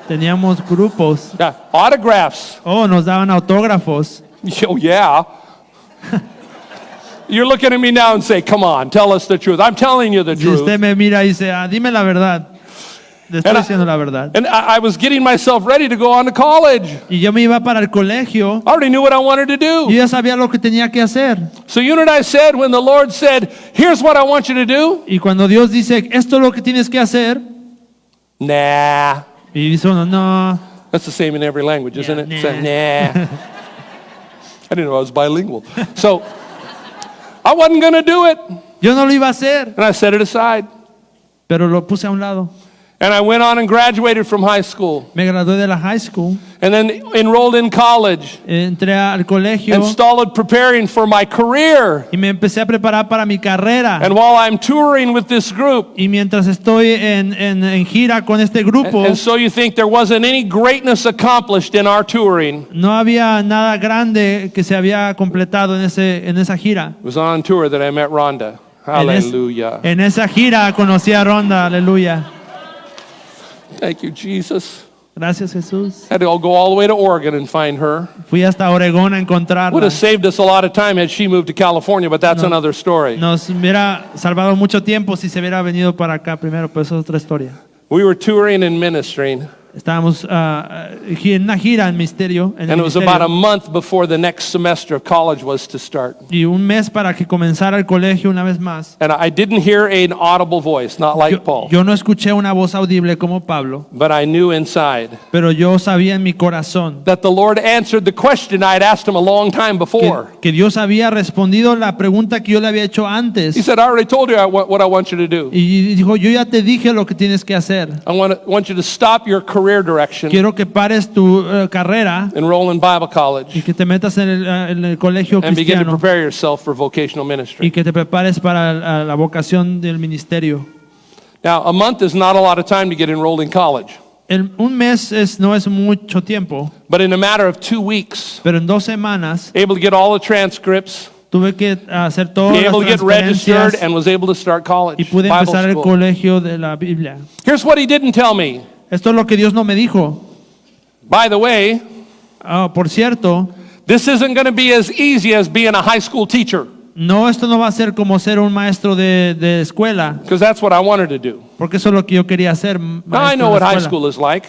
[SPEAKER 1] Teníamos grupos.
[SPEAKER 2] autographs.
[SPEAKER 1] Oh, nos daban autógrafos.
[SPEAKER 2] Oh, yeah. You're looking at me now and say, come on, tell us the truth. I'm telling you the
[SPEAKER 1] Si usted
[SPEAKER 2] truth.
[SPEAKER 1] me mira y dice, dime la verdad. Le estoy
[SPEAKER 2] And I-
[SPEAKER 1] diciendo la verdad.
[SPEAKER 2] And I was getting myself ready to go on to college.
[SPEAKER 1] Y yo me iba para el colegio.
[SPEAKER 2] I already knew what I wanted to
[SPEAKER 1] Yo
[SPEAKER 2] do.
[SPEAKER 1] ya sabía lo que tenía que hacer.
[SPEAKER 2] So you know what I said when the Lord said, here's what I want you to do?
[SPEAKER 1] Y cuando Dios dice, esto es lo que tienes que hacer.
[SPEAKER 2] Nah.
[SPEAKER 1] Y dice uno, no.
[SPEAKER 2] That's the same in every language, isn't it?
[SPEAKER 1] nah.
[SPEAKER 2] So, nah. I didn't know I was bilingual. So I wasn't going to do it.
[SPEAKER 1] Yo no lo iba a hacer.
[SPEAKER 2] And I set it aside.
[SPEAKER 1] Pero lo puse a un lado.
[SPEAKER 2] And I went on and graduated from high school.
[SPEAKER 1] Me gradué de la high school.
[SPEAKER 2] And then enrolled in college.
[SPEAKER 1] Entré al colegio.
[SPEAKER 2] And started preparing for my career.
[SPEAKER 1] Y me empecé a preparar para mi carrera.
[SPEAKER 2] And while I'm touring with this group.
[SPEAKER 1] Y mientras estoy en gira con este grupo.
[SPEAKER 2] And so you think there wasn't any greatness accomplished in our touring.
[SPEAKER 1] No había nada grande que se había completado en esa gira.
[SPEAKER 2] It was on tour that I met Rhonda. Hallelujah.
[SPEAKER 1] En esa gira conocí a Rhonda. Aleluya.
[SPEAKER 2] Thank you, Jesus.
[SPEAKER 1] Gracias, Jesús.
[SPEAKER 2] Had to go all the way to Oregon and find her.
[SPEAKER 1] Fui hasta Oregón a encontrarla.
[SPEAKER 2] Would have saved us a lot of time had she moved to California, but that's another story.
[SPEAKER 1] Nos hubiera salvado mucho tiempo si se hubiera venido para acá primero, pero eso es otra historia.
[SPEAKER 2] We were touring and ministering.
[SPEAKER 1] Estábamos en una gira en misterio.
[SPEAKER 2] And it was about a month before the next semester of college was to start.
[SPEAKER 1] Y un mes para que comenzara el colegio una vez más.
[SPEAKER 2] And I didn't hear an audible voice, not like Paul.
[SPEAKER 1] Yo no escuché una voz audible como Pablo.
[SPEAKER 2] But I knew inside.
[SPEAKER 1] Pero yo sabía en mi corazón.
[SPEAKER 2] That the Lord answered the question I had asked him a long time before.
[SPEAKER 1] Que Dios había respondido la pregunta que yo le había hecho antes.
[SPEAKER 2] He said, I already told you what I want you to do.
[SPEAKER 1] Y dijo, yo ya te dije lo que tienes que hacer.
[SPEAKER 2] I want you to stop your career direction.
[SPEAKER 1] Quiero que pares tu carrera.
[SPEAKER 2] Enroll in Bible college.
[SPEAKER 1] Y que te metas en el colegio
[SPEAKER 2] and begin to
[SPEAKER 1] cristiano.
[SPEAKER 2] prepare yourself for vocational ministry.
[SPEAKER 1] Y que te prepares para la vocación del ministerio.
[SPEAKER 2] Now, a month is not a lot of time to get enrolled in college.
[SPEAKER 1] Un mes no es mucho tiempo.
[SPEAKER 2] But in a matter of 2 weeks,
[SPEAKER 1] Pero en 2 semanas
[SPEAKER 2] able to get all the transcripts,
[SPEAKER 1] tuve que hacer todas
[SPEAKER 2] be able to
[SPEAKER 1] las
[SPEAKER 2] get registered,
[SPEAKER 1] transferencias
[SPEAKER 2] and was able to start college,
[SPEAKER 1] y pude
[SPEAKER 2] Bible
[SPEAKER 1] empezar el
[SPEAKER 2] school.
[SPEAKER 1] colegio de la Biblia.
[SPEAKER 2] Here's what he didn't tell me.
[SPEAKER 1] Esto es lo que Dios no me dijo.
[SPEAKER 2] By the way,
[SPEAKER 1] Por cierto,
[SPEAKER 2] this isn't going to be as easy as being a high school teacher,
[SPEAKER 1] esto no va a ser como ser un maestro de escuela,
[SPEAKER 2] because that's what I wanted to do.
[SPEAKER 1] porque eso es lo que yo quería hacer.
[SPEAKER 2] Now I
[SPEAKER 1] maestro
[SPEAKER 2] know
[SPEAKER 1] de
[SPEAKER 2] what high
[SPEAKER 1] escuela.
[SPEAKER 2] school is like,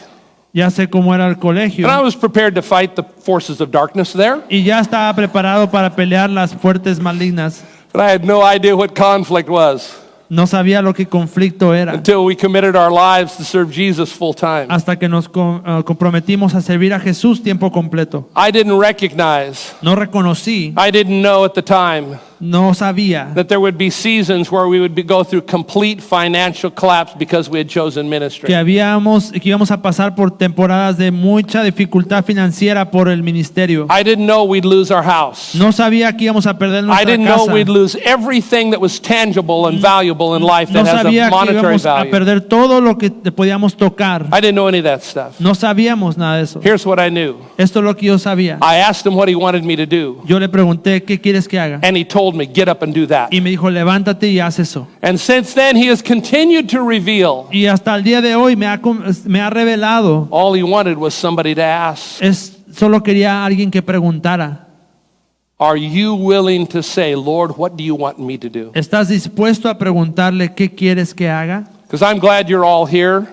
[SPEAKER 1] Ya sé cómo era el colegio.
[SPEAKER 2] and I was prepared to fight the forces of darkness there,
[SPEAKER 1] Y ya estaba preparado para pelear las fuertes malignas.
[SPEAKER 2] but I had no idea what conflict was
[SPEAKER 1] No sabía lo que conflicto era.
[SPEAKER 2] until we committed our lives to serve Jesus full time.
[SPEAKER 1] Hasta que nos comprometimos a servir a Jesús tiempo completo.
[SPEAKER 2] I didn't recognize,
[SPEAKER 1] No reconocí,
[SPEAKER 2] I didn't know at the time
[SPEAKER 1] no sabía
[SPEAKER 2] that there would be seasons where we would go through complete financial collapse because we had chosen ministry.
[SPEAKER 1] que íbamos a pasar por temporadas de mucha dificultad financiera por el ministerio.
[SPEAKER 2] I didn't know we'd lose our house.
[SPEAKER 1] No sabía que íbamos a perder
[SPEAKER 2] I
[SPEAKER 1] nuestra
[SPEAKER 2] didn't know
[SPEAKER 1] casa.
[SPEAKER 2] we'd lose everything that was tangible and valuable in life
[SPEAKER 1] No
[SPEAKER 2] that has a
[SPEAKER 1] sabía que
[SPEAKER 2] monetary
[SPEAKER 1] íbamos a
[SPEAKER 2] value.
[SPEAKER 1] perder todo lo que podíamos tocar.
[SPEAKER 2] I didn't know any of that stuff.
[SPEAKER 1] No sabíamos nada de eso.
[SPEAKER 2] Here's what I knew.
[SPEAKER 1] Esto es lo que yo sabía.
[SPEAKER 2] I asked him what he wanted me to do,
[SPEAKER 1] Yo le pregunté, ¿qué quieres que haga?
[SPEAKER 2] and he told me, get up and do that.
[SPEAKER 1] Y me dijo, levántate y haz eso.
[SPEAKER 2] And since then, he has continued to reveal.
[SPEAKER 1] Y hasta el día de hoy me ha revelado.
[SPEAKER 2] All he wanted was somebody to ask,
[SPEAKER 1] Solo quería alguien que preguntara.
[SPEAKER 2] are you willing to say, Lord, what do you want me to do?
[SPEAKER 1] ¿Estás dispuesto a preguntarle qué quieres que haga?
[SPEAKER 2] Because I'm glad you're all here,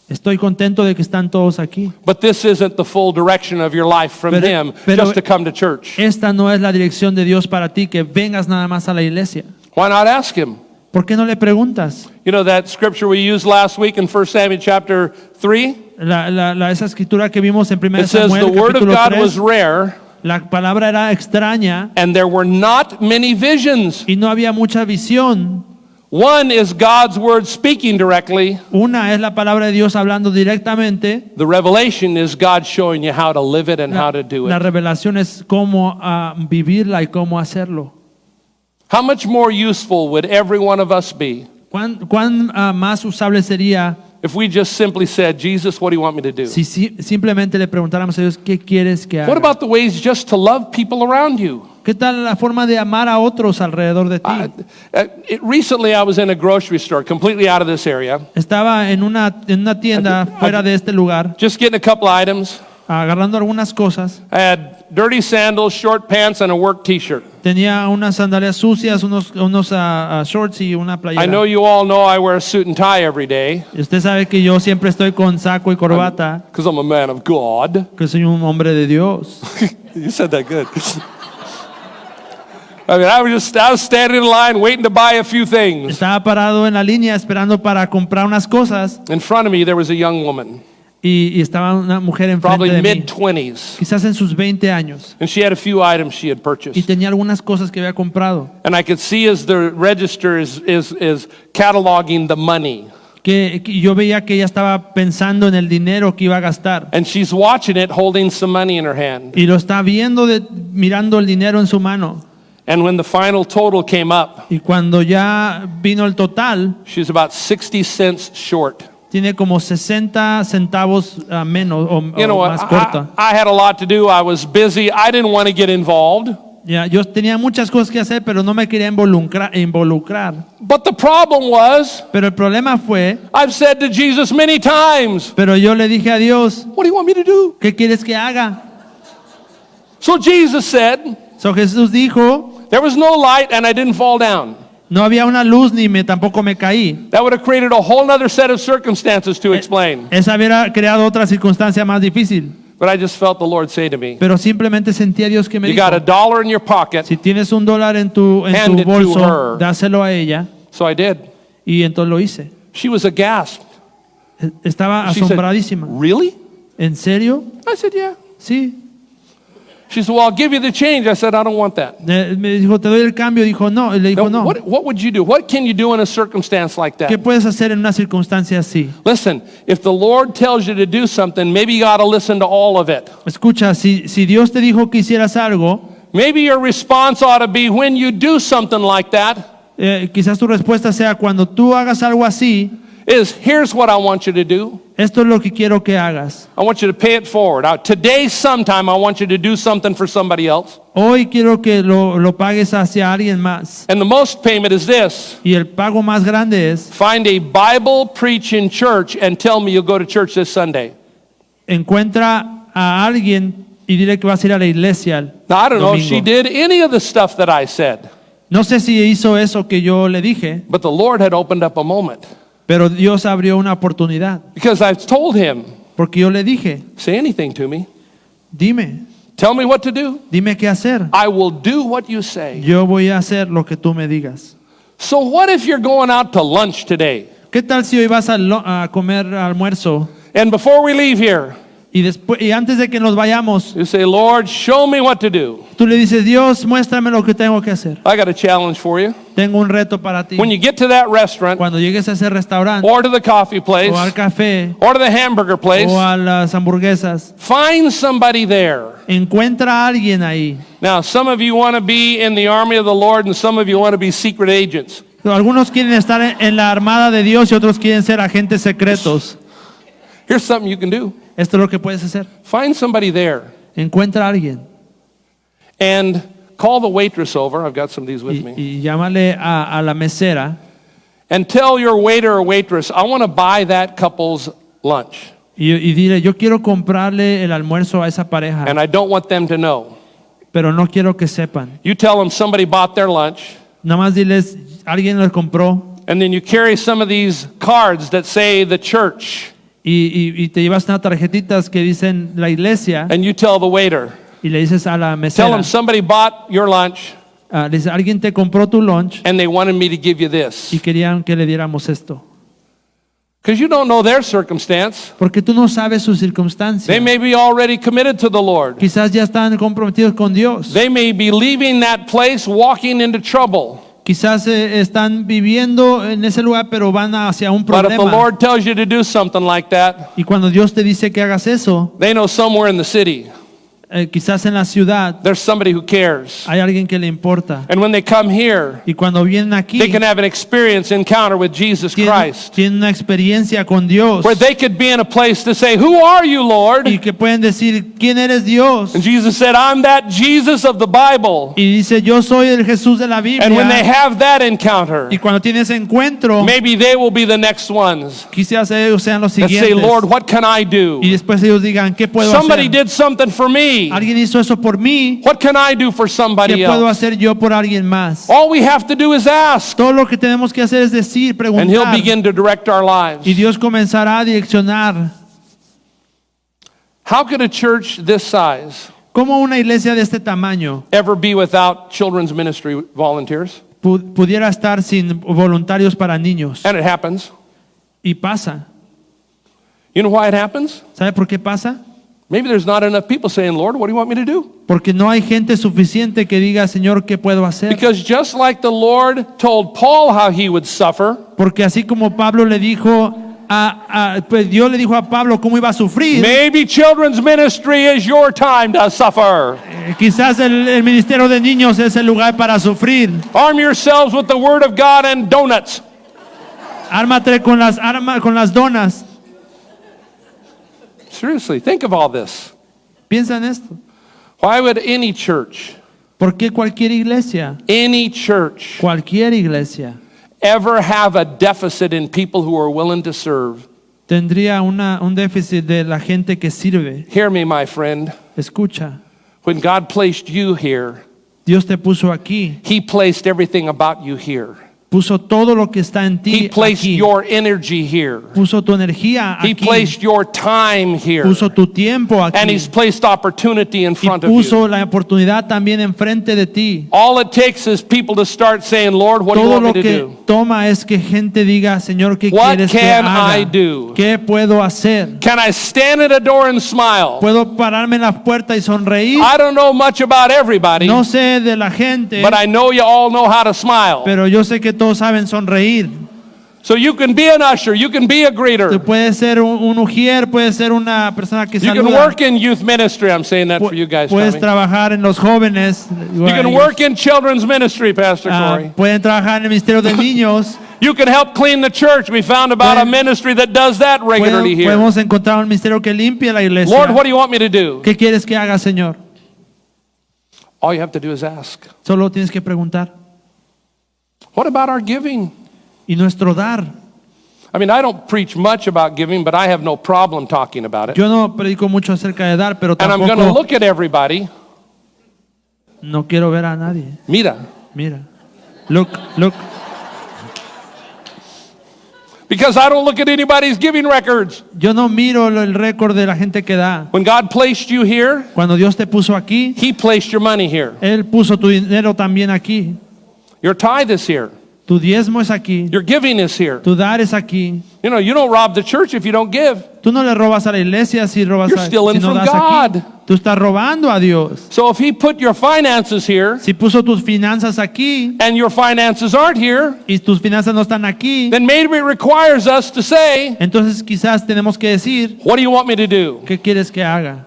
[SPEAKER 1] Estoy contento de que están todos aquí.
[SPEAKER 2] but this isn't the full direction of your life from him just to come to church.
[SPEAKER 1] Esta no es la dirección de Dios para ti, que vengas nada más a la iglesia.
[SPEAKER 2] Why not ask him?
[SPEAKER 1] ¿Por qué no le preguntas?
[SPEAKER 2] You know that scripture we used last week in 1 Samuel chapter 3?
[SPEAKER 1] Esa escritura que vimos en 1
[SPEAKER 2] It says
[SPEAKER 1] Samuel
[SPEAKER 2] the word of
[SPEAKER 1] capítulo
[SPEAKER 2] God
[SPEAKER 1] 3,
[SPEAKER 2] was rare,
[SPEAKER 1] la palabra era extraña
[SPEAKER 2] and there were not many visions.
[SPEAKER 1] y no había mucha visión.
[SPEAKER 2] One is God's word speaking directly.
[SPEAKER 1] Una es la palabra de Dios hablando directamente.
[SPEAKER 2] The revelation is God showing you how to live it and how to do
[SPEAKER 1] La
[SPEAKER 2] it.
[SPEAKER 1] revelación es cómo vivirla y cómo hacerlo.
[SPEAKER 2] How much more useful would every one of us be
[SPEAKER 1] ¿Cuán más usable sería
[SPEAKER 2] if we just simply said, Jesus, what do you want me to do?
[SPEAKER 1] si simplemente le preguntáramos a Dios qué quieres que
[SPEAKER 2] What
[SPEAKER 1] haga?
[SPEAKER 2] about the ways just to love people around you?
[SPEAKER 1] ¿Qué tal la forma de amar a otros alrededor de ti?
[SPEAKER 2] Recently, I was in a grocery store, completely out of this area,
[SPEAKER 1] Estaba en una tienda fuera de este lugar,
[SPEAKER 2] just getting a couple items.
[SPEAKER 1] agarrando algunas cosas.
[SPEAKER 2] I had dirty sandals, short pants, and a work t-shirt.
[SPEAKER 1] Tenía unas sandalias sucias, unos shorts y una
[SPEAKER 2] I know
[SPEAKER 1] playera.
[SPEAKER 2] you all know I wear a suit and tie every day
[SPEAKER 1] Y usted sabe que yo siempre estoy con saco y corbata,
[SPEAKER 2] because I'm a man of God.
[SPEAKER 1] que soy un hombre de Dios.
[SPEAKER 2] You said that good. I mean, I was standing in line waiting to buy a few things.
[SPEAKER 1] Estaba parado en la línea esperando para comprar unas cosas
[SPEAKER 2] In front of me, there was a young woman,
[SPEAKER 1] y estaba una mujer enfrente
[SPEAKER 2] probably
[SPEAKER 1] de mí,
[SPEAKER 2] mid-20s,
[SPEAKER 1] quizás en sus 20 años,
[SPEAKER 2] and she had a few items she had
[SPEAKER 1] y
[SPEAKER 2] purchased.
[SPEAKER 1] tenía algunas cosas que había comprado.
[SPEAKER 2] And I could see as the register is cataloging the money.
[SPEAKER 1] que yo veía que ella estaba pensando en el dinero que iba a gastar.
[SPEAKER 2] And she's watching it holding some money in her hand.
[SPEAKER 1] Y lo está viendo, mirando el dinero en su mano.
[SPEAKER 2] And when the final total came up,
[SPEAKER 1] Y cuando ya vino el total,
[SPEAKER 2] she's about 60 cents short.
[SPEAKER 1] tiene como 60 centavos menos o
[SPEAKER 2] You know what?
[SPEAKER 1] más corta.
[SPEAKER 2] I had a lot to do. I was busy. I didn't want to get involved.
[SPEAKER 1] Ya, yo tenía muchas cosas que hacer, pero no me quería involucrar.
[SPEAKER 2] But the problem was,
[SPEAKER 1] Pero el problema fue,
[SPEAKER 2] I've said to Jesus many times,
[SPEAKER 1] pero yo le dije a Dios,
[SPEAKER 2] what do you want me to do?
[SPEAKER 1] ¿qué quieres que haga?
[SPEAKER 2] So Jesus said,
[SPEAKER 1] So Jesús dijo,
[SPEAKER 2] there was no light and I didn't fall down.
[SPEAKER 1] no había una luz ni tampoco me caí.
[SPEAKER 2] That would have created a whole other set of circumstances to explain.
[SPEAKER 1] Esa hubiera creado otra circunstancia más difícil.
[SPEAKER 2] But I just felt the Lord say to me,
[SPEAKER 1] Pero simplemente sentí a Dios que me
[SPEAKER 2] you
[SPEAKER 1] dijo,
[SPEAKER 2] got $1 in your pocket.
[SPEAKER 1] si tienes $1 en tu
[SPEAKER 2] Hand it to
[SPEAKER 1] bolso,
[SPEAKER 2] her.
[SPEAKER 1] dáselo a ella.
[SPEAKER 2] So I did.
[SPEAKER 1] Y entonces lo hice.
[SPEAKER 2] She was aghast.
[SPEAKER 1] Estaba
[SPEAKER 2] She said,
[SPEAKER 1] asombradísima.
[SPEAKER 2] really?
[SPEAKER 1] ¿En serio?
[SPEAKER 2] I said, yeah.
[SPEAKER 1] Sí.
[SPEAKER 2] She said, well, I'll give you the change. I said, I don't want that.
[SPEAKER 1] Me dijo, te doy el cambio. Dijo, no. Y le dijo,
[SPEAKER 2] No,
[SPEAKER 1] no.
[SPEAKER 2] what would you do? What can you do in a circumstance like
[SPEAKER 1] ¿Qué
[SPEAKER 2] that?
[SPEAKER 1] puedes hacer en una circunstancia así?
[SPEAKER 2] Listen, if the Lord tells you to do something, maybe you got to listen to all of it.
[SPEAKER 1] Escucha, si Dios te dijo que hicieras algo,
[SPEAKER 2] Maybe your response ought to be when you do something like that,
[SPEAKER 1] quizás tu respuesta sea cuando tú hagas algo así,
[SPEAKER 2] is here's what I want you to do.
[SPEAKER 1] esto es lo que quiero que hagas.
[SPEAKER 2] I want you to pay it forward. Today, sometime, I want you to do something for somebody else.
[SPEAKER 1] Hoy quiero que lo pagues hacia alguien más.
[SPEAKER 2] And the most payment is this.
[SPEAKER 1] Y el pago más grande es,
[SPEAKER 2] Find a Bible preaching church and tell me you'll go to church this Sunday.
[SPEAKER 1] encuentra a alguien y dile que vas a ir a la iglesia el
[SPEAKER 2] Now, I don't know if she
[SPEAKER 1] domingo.
[SPEAKER 2] did any of the stuff that I said,
[SPEAKER 1] No sé si hizo eso que yo le dije,
[SPEAKER 2] but the Lord had opened up a moment.
[SPEAKER 1] pero Dios abrió una oportunidad.
[SPEAKER 2] Because I've told him,
[SPEAKER 1] Porque yo le dije,
[SPEAKER 2] say anything to me.
[SPEAKER 1] dime
[SPEAKER 2] Tell me what to do.
[SPEAKER 1] qué hacer.
[SPEAKER 2] I will do what you say.
[SPEAKER 1] Yo voy a hacer lo que tú me digas.
[SPEAKER 2] So what if you're going out to lunch today?
[SPEAKER 1] ¿Qué tal si hoy vas a comer almuerzo
[SPEAKER 2] And before we leave here,
[SPEAKER 1] y antes de que nos vayamos,
[SPEAKER 2] you say, Lord, show me what to do.
[SPEAKER 1] tú le dices, Dios, muéstrame lo que tengo que hacer.
[SPEAKER 2] I got a challenge for you.
[SPEAKER 1] Tengo un reto para ti.
[SPEAKER 2] When you get to that restaurant,
[SPEAKER 1] Cuando llegues a ese restaurante
[SPEAKER 2] or to the coffee place,
[SPEAKER 1] o al café
[SPEAKER 2] or to the hamburger place,
[SPEAKER 1] o a las hamburguesas,
[SPEAKER 2] find somebody there.
[SPEAKER 1] encuentra a alguien ahí.
[SPEAKER 2] Now, some of you want to be in the army of the Lord, and some of you want to be secret agents.
[SPEAKER 1] Algunos quieren estar en la armada de Dios y otros quieren ser agentes secretos.
[SPEAKER 2] Here's something you can do.
[SPEAKER 1] Esto es lo que puedes hacer.
[SPEAKER 2] Find somebody there
[SPEAKER 1] Encuentra a alguien
[SPEAKER 2] and call the waitress over. I've got some of these with me.
[SPEAKER 1] y llámale a la mesera
[SPEAKER 2] And tell your waiter or waitress, I want to buy that couple's lunch.
[SPEAKER 1] y dile, yo quiero comprarle el almuerzo a esa pareja,
[SPEAKER 2] And I don't want them to know.
[SPEAKER 1] pero no quiero que sepan.
[SPEAKER 2] You tell them somebody bought their lunch,
[SPEAKER 1] Nada más diles, alguien lo compró
[SPEAKER 2] and then you carry some of these cards that say the church,
[SPEAKER 1] y te llevas unas tarjetitas que dicen la iglesia
[SPEAKER 2] and you tell the waiter,
[SPEAKER 1] y le dices a la
[SPEAKER 2] tell
[SPEAKER 1] mesera,
[SPEAKER 2] them somebody bought your lunch,
[SPEAKER 1] le dices, alguien te compró tu lunch
[SPEAKER 2] and they wanted me to give you this.
[SPEAKER 1] y querían que le diéramos esto.
[SPEAKER 2] Because you don't know their circumstance.
[SPEAKER 1] Porque tú no sabes su circunstancia.
[SPEAKER 2] They may be already committed to the Lord.
[SPEAKER 1] Quizás ya están comprometidos con Dios.
[SPEAKER 2] They may be leaving that place, walking into trouble.
[SPEAKER 1] Quizás están viviendo en ese lugar, pero van hacia un
[SPEAKER 2] But if the
[SPEAKER 1] problema.
[SPEAKER 2] Lord tells you to do something like that,
[SPEAKER 1] Y cuando Dios te dice que hagas eso,
[SPEAKER 2] they know somewhere in the city
[SPEAKER 1] quizás en la ciudad
[SPEAKER 2] there's somebody who cares.
[SPEAKER 1] hay alguien que le importa.
[SPEAKER 2] And when they come here,
[SPEAKER 1] Y cuando vienen aquí,
[SPEAKER 2] they can have an experience, encounter with Jesus Christ,
[SPEAKER 1] tienen una experiencia con Dios.
[SPEAKER 2] where they could be in a place to say, who are you, Lord?
[SPEAKER 1] Y que pueden decir, ¿quién eres Dios?
[SPEAKER 2] And Jesus said, I'm that Jesus of the Bible.
[SPEAKER 1] Y dice, yo soy el Jesús de la
[SPEAKER 2] And when they
[SPEAKER 1] Biblia.
[SPEAKER 2] have that encounter,
[SPEAKER 1] Y cuando tienes encuentro,
[SPEAKER 2] maybe they will be the next ones
[SPEAKER 1] quizás ellos sean los
[SPEAKER 2] that say,
[SPEAKER 1] siguientes.
[SPEAKER 2] Lord, what can I do?
[SPEAKER 1] Y después ellos digan, ¿qué puedo
[SPEAKER 2] Somebody
[SPEAKER 1] hacer?
[SPEAKER 2] did something for me.
[SPEAKER 1] Alguien hizo eso por mí.
[SPEAKER 2] What can I do for somebody
[SPEAKER 1] ¿Qué puedo
[SPEAKER 2] else?
[SPEAKER 1] hacer yo por alguien más?
[SPEAKER 2] All we have to do is ask,
[SPEAKER 1] Todo lo que tenemos que hacer es decir,
[SPEAKER 2] and He'll
[SPEAKER 1] preguntar.
[SPEAKER 2] begin to direct our lives.
[SPEAKER 1] Y Dios comenzará a direccionar.
[SPEAKER 2] How could a church this size
[SPEAKER 1] ¿Cómo una iglesia de este tamaño
[SPEAKER 2] ever be without children's ministry volunteers?
[SPEAKER 1] pudiera estar sin voluntarios para niños?
[SPEAKER 2] And it happens.
[SPEAKER 1] Y pasa.
[SPEAKER 2] You know why it happens?
[SPEAKER 1] ¿Sabe por qué pasa?
[SPEAKER 2] Maybe there's not enough people saying, Lord, what do you want me to do?
[SPEAKER 1] Porque no hay gente suficiente que diga, Señor, ¿qué puedo hacer?
[SPEAKER 2] Because just like the Lord told Paul how he would suffer,
[SPEAKER 1] Porque así como Pablo le dijo pues Dios le dijo a Pablo cómo iba a sufrir.
[SPEAKER 2] maybe children's ministry is your time to suffer.
[SPEAKER 1] Quizás el ministerio de niños es el lugar para sufrir.
[SPEAKER 2] Arm yourselves with the word of God and donuts.
[SPEAKER 1] Ármate con las donas.
[SPEAKER 2] Seriously, think of all this.
[SPEAKER 1] Piensa en esto.
[SPEAKER 2] Why would any church,
[SPEAKER 1] ¿Por qué cualquier iglesia,
[SPEAKER 2] ever have a deficit in people who are willing to serve?
[SPEAKER 1] tendría un déficit de la gente que sirve?
[SPEAKER 2] Hear me, my friend.
[SPEAKER 1] Escucha,
[SPEAKER 2] When God placed you here,
[SPEAKER 1] Dios te puso aquí,
[SPEAKER 2] He placed everything about you here.
[SPEAKER 1] puso todo lo que está en ti
[SPEAKER 2] He placed
[SPEAKER 1] aquí,
[SPEAKER 2] your energy here.
[SPEAKER 1] puso tu energía
[SPEAKER 2] He
[SPEAKER 1] aquí,
[SPEAKER 2] placed your time here.
[SPEAKER 1] puso tu tiempo
[SPEAKER 2] And
[SPEAKER 1] aquí
[SPEAKER 2] He's placed opportunity in
[SPEAKER 1] y
[SPEAKER 2] front of
[SPEAKER 1] puso
[SPEAKER 2] you.
[SPEAKER 1] la oportunidad también enfrente de ti.
[SPEAKER 2] All it takes is people to start saying, Lord, what do you
[SPEAKER 1] Todo
[SPEAKER 2] want me
[SPEAKER 1] lo
[SPEAKER 2] to
[SPEAKER 1] que
[SPEAKER 2] do?
[SPEAKER 1] toma es que gente diga, Señor, ¿qué
[SPEAKER 2] What
[SPEAKER 1] quieres que
[SPEAKER 2] can
[SPEAKER 1] haga?
[SPEAKER 2] I do?
[SPEAKER 1] ¿Qué puedo hacer?
[SPEAKER 2] Can I stand at a door and smile?
[SPEAKER 1] ¿Puedo pararme en la puerta y sonreír?
[SPEAKER 2] I don't know much about everybody,
[SPEAKER 1] No sé de la gente,
[SPEAKER 2] but I know you all know how to smile.
[SPEAKER 1] pero yo sé que todos saben sonreír.
[SPEAKER 2] So you can be an usher, you can be a
[SPEAKER 1] Tú
[SPEAKER 2] greeter,
[SPEAKER 1] puedes ser un ujier, puedes ser una persona que
[SPEAKER 2] you can
[SPEAKER 1] saluda.
[SPEAKER 2] work in youth ministry. I'm saying that for you guys,
[SPEAKER 1] Puedes
[SPEAKER 2] Tommy.
[SPEAKER 1] trabajar en los jóvenes.
[SPEAKER 2] You can work in children's ministry, Pastor Corey.
[SPEAKER 1] Pueden trabajar en el ministerio de niños.
[SPEAKER 2] You can help clean the church. We found about a
[SPEAKER 1] Pueden-
[SPEAKER 2] ministry that does that regularly here.
[SPEAKER 1] Podemos encontrar un ministerio que limpie la iglesia.
[SPEAKER 2] Lord, what do you want me to do?
[SPEAKER 1] ¿Qué quieres que haga, Señor?
[SPEAKER 2] All you have to do is ask.
[SPEAKER 1] Solo tienes que preguntar.
[SPEAKER 2] What about our giving?
[SPEAKER 1] Y nuestro dar.
[SPEAKER 2] I mean, I don't preach much about giving, but I have no problem talking about it.
[SPEAKER 1] Yo no predico mucho acerca de dar, pero
[SPEAKER 2] And I'm going to
[SPEAKER 1] tampoco
[SPEAKER 2] look at everybody.
[SPEAKER 1] no quiero ver a nadie.
[SPEAKER 2] Mira.
[SPEAKER 1] Mira. Look.
[SPEAKER 2] Because I don't look at anybody's giving records.
[SPEAKER 1] Yo no miro el récord de la gente que da.
[SPEAKER 2] When God placed you here,
[SPEAKER 1] Cuando Dios te puso aquí,
[SPEAKER 2] He placed your money here.
[SPEAKER 1] Él puso tu dinero también aquí.
[SPEAKER 2] Your tithe is here.
[SPEAKER 1] Tu diezmo es aquí.
[SPEAKER 2] Your giving is here.
[SPEAKER 1] Tu dar es aquí.
[SPEAKER 2] You know, you don't rob the church if you don't give.
[SPEAKER 1] Tú no le robas a la iglesia si robas
[SPEAKER 2] You're stealing
[SPEAKER 1] si no
[SPEAKER 2] from
[SPEAKER 1] das aquí.
[SPEAKER 2] God.
[SPEAKER 1] Tú estás robando a Dios.
[SPEAKER 2] So if He put your finances here
[SPEAKER 1] Si puso tus finanzas aquí
[SPEAKER 2] and your finances aren't here,
[SPEAKER 1] y tus finanzas no están aquí,
[SPEAKER 2] then maybe it requires us to say,
[SPEAKER 1] entonces quizás tenemos que decir,
[SPEAKER 2] what do you want me to do?
[SPEAKER 1] ¿qué quieres que haga?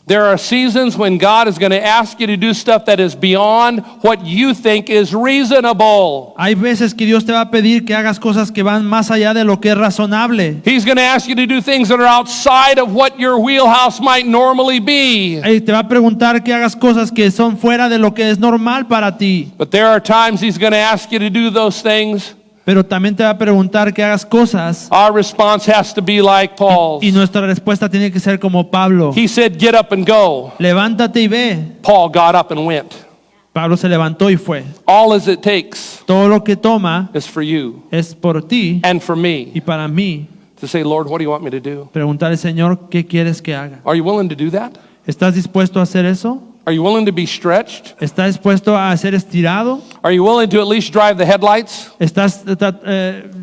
[SPEAKER 2] There are seasons when God is going to ask you to do stuff that is beyond what you think is reasonable.
[SPEAKER 1] Hay veces que Dios te va a pedir que hagas cosas que van más allá de lo que es razonable.
[SPEAKER 2] He's going to ask you to do things that are outside of what your wheelhouse might normally be.
[SPEAKER 1] Te va a preguntar que hagas cosas que son fuera de lo que es normal para ti.
[SPEAKER 2] But there are times He's going to ask you to do those things.
[SPEAKER 1] Pero también te va a preguntar que hagas cosas
[SPEAKER 2] Our response has to be like Paul's.
[SPEAKER 1] y nuestra respuesta tiene que ser como Pablo.
[SPEAKER 2] He said, get up and go.
[SPEAKER 1] Levántate y ve.
[SPEAKER 2] Paul got up and went.
[SPEAKER 1] Pablo se levantó y fue.
[SPEAKER 2] All as it takes
[SPEAKER 1] Todo lo que toma
[SPEAKER 2] is for you
[SPEAKER 1] es por ti
[SPEAKER 2] and for me
[SPEAKER 1] y para mí.
[SPEAKER 2] to say, Lord, what do you want me to do?
[SPEAKER 1] Preguntar al Señor, ¿qué quieres que haga?
[SPEAKER 2] Are you willing to do that?
[SPEAKER 1] ¿Estás dispuesto a hacer eso?
[SPEAKER 2] Are you willing to be stretched?
[SPEAKER 1] ¿Estás dispuesto a ser estirado?
[SPEAKER 2] Are you willing to at least drive the headlights
[SPEAKER 1] ¿Estás